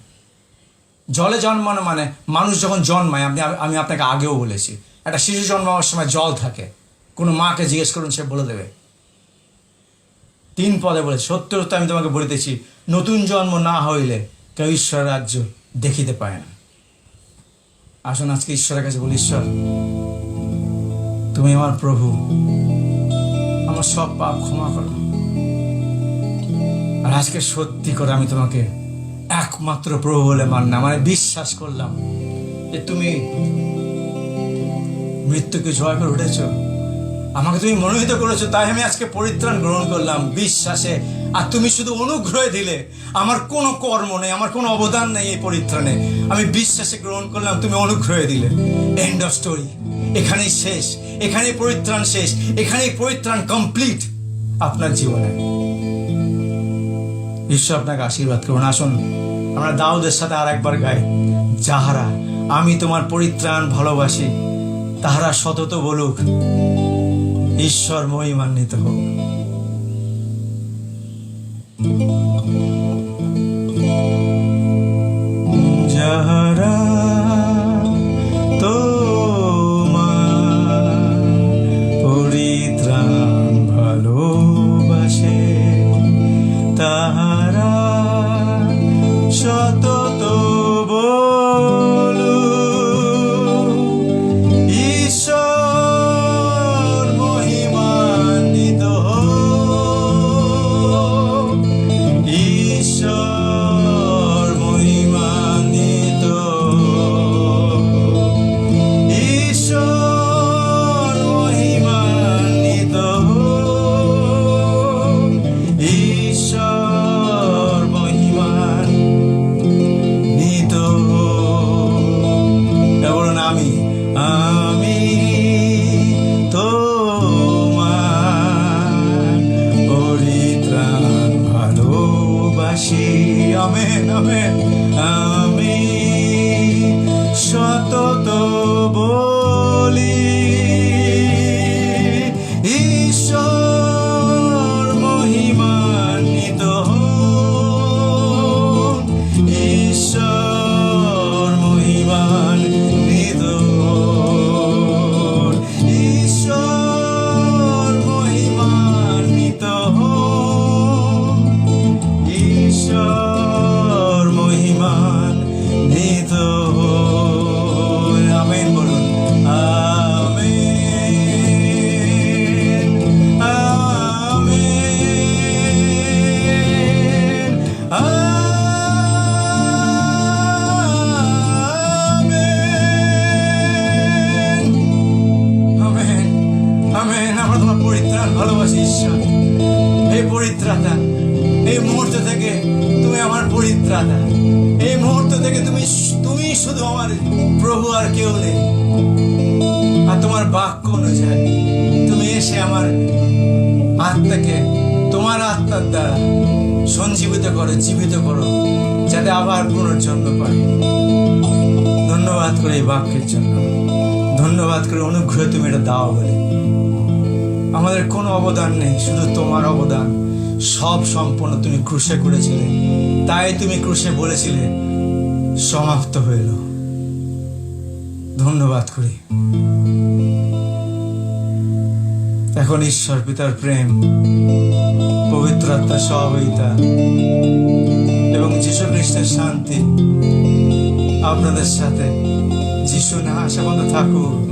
জলে জন্মানো মানে মানুষ যখন জন্মায়, আমি আপনাকে আগেও বলেছি, একটা শিশু জন্মানোর সময় জল থাকে। কোনো মাকে জিজ্ঞেস করুন, সে বলে দেবে। 3 পদে বলে, সত্য সত্য আমি তোমাকে বলিতেছি, নতুন জন্ম না হইলে কেউ ঈশ্বরের রাজ্য দেখিতে পায় না। আসুন আজকে ঈশ্বরের কাছে বলি, ঈশ্বর তুমি আমার প্রভু, আমার সব পাপ ক্ষমা করো। আর আজকে সত্যি করে আমি তোমাকে একমাত্র প্রভু বলে মানলাম, মানে বিশ্বাস করলাম যে তুমি মৃত্যুকে জয় করে উঠেছ, আমাকে তুমি মনোনীত করেছো। তাই আমি আজকে পরিত্রাণ গ্রহণ করলাম বিশ্বাসে। আর তুমি শুধু অনুগ্রহে দিলে, আমার কোনো কর্ম নেই, আমার কোনো অবদান নেই এই পরিত্রাণে। আমি বিশ্বাসে গ্রহণ করলাম, তুমি অনুগ্রহে দিলে। End of story. এখানেই শেষ, এখানেই পরিত্রাণ শেষ, এখানেই পরিত্রাণ কমপ্লিট আপনার জীবনে। ঈশ্বর আপনাকে আশীর্বাদ করুন। আসুন আমরা দাউদের সাথে আর একবার গাই, যাহারা আমি তোমার পরিত্রাণ ভালোবাসি, তাহারা সতত বলুক, ঈশ্বর মহিমান্বিত হোক। যাহারা তোমার পরিত্রাণ ভালোবাসে, তাহারা সতত বলু, ঈশ্বর মহিমান্বিত হোক, ঈশ্বর মহিমান্বিত হোক, ঈশ্বর মহিমান্বিত হোক, ঈশ্বর মহিমান্বিত হোক। বলুন, আমি তোমার পরিত্রাণ ভালোবাসি। Amen, amen. আমি সতত বলি, ঈশ্বর মহিমান্বিত হোক, ঈশ্বর মহিমান্বিত হোক, ঈশ্বর মহিমান্বিত হোক, ঈশ্বর মহিমান্বিত হোক। আমেন বলুন, আমেন, আমেন, আমেন, আমেন। আমরা তোমার পরিত্রাণ ভালোবাসি ঈশ্বর। এই পরিত্রাতা, এই মুহূর্ত থেকে তুমি আমার পরিত্রাতা। এই মুহূর্ত থেকে তুমি শুধু আমার প্রভু, আর কেউ নেই। আর তোমার বাক্য অনুযায়ী তুমি এসে আমার আত্মাকে তোমার আত্মার দ্বারা সঞ্জীবিত করো, জীবিত করো, যাতে আবার পুনর্জন্ম পাই। ধন্যবাদ করে এই বাক্যের জন্য। ধন্যবাদ করে অনুগ্রহে তুমি এটা দাও বলে। আমাদের কোনো অবদান নেই, শুধু তোমার অবদান। সব সম্পূর্ণ তুমি ক্রুশে করেছিলে, তাই তুমি ক্রুশে বলেছিলে সমাপ্ত হইল। ধন্যবাদ করি। এখন ঈশ্বর পিতার প্রেম, পবিত্র আত্মার সহযোগিতা এবং যীশু খ্রিস্টের শান্তি আপনাদের সাথে যীশু না আসা পর্যন্ত থাকুক।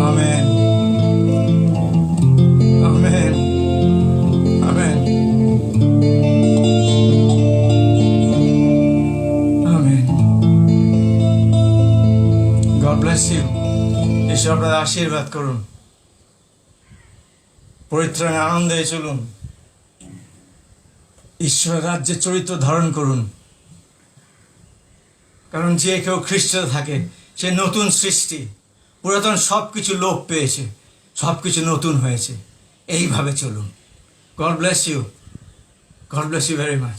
Amen, amen, amen, amen. God bless you. ঈশ্বর আপনাদের আশীর্বাদ করুন। পরিত্রাণে আনন্দে চলুন। ঈশ্বরের রাজ্যে চরিত্র ধারণ করুন, কারণ যে কেউ খ্রিস্টে থাকে সে নতুন সৃষ্টি। পুরাতন সবকিছু লোপ পেয়েছে, সবকিছু নতুন হয়েছে। এইভাবে চলুন। God bless you. God bless you very much.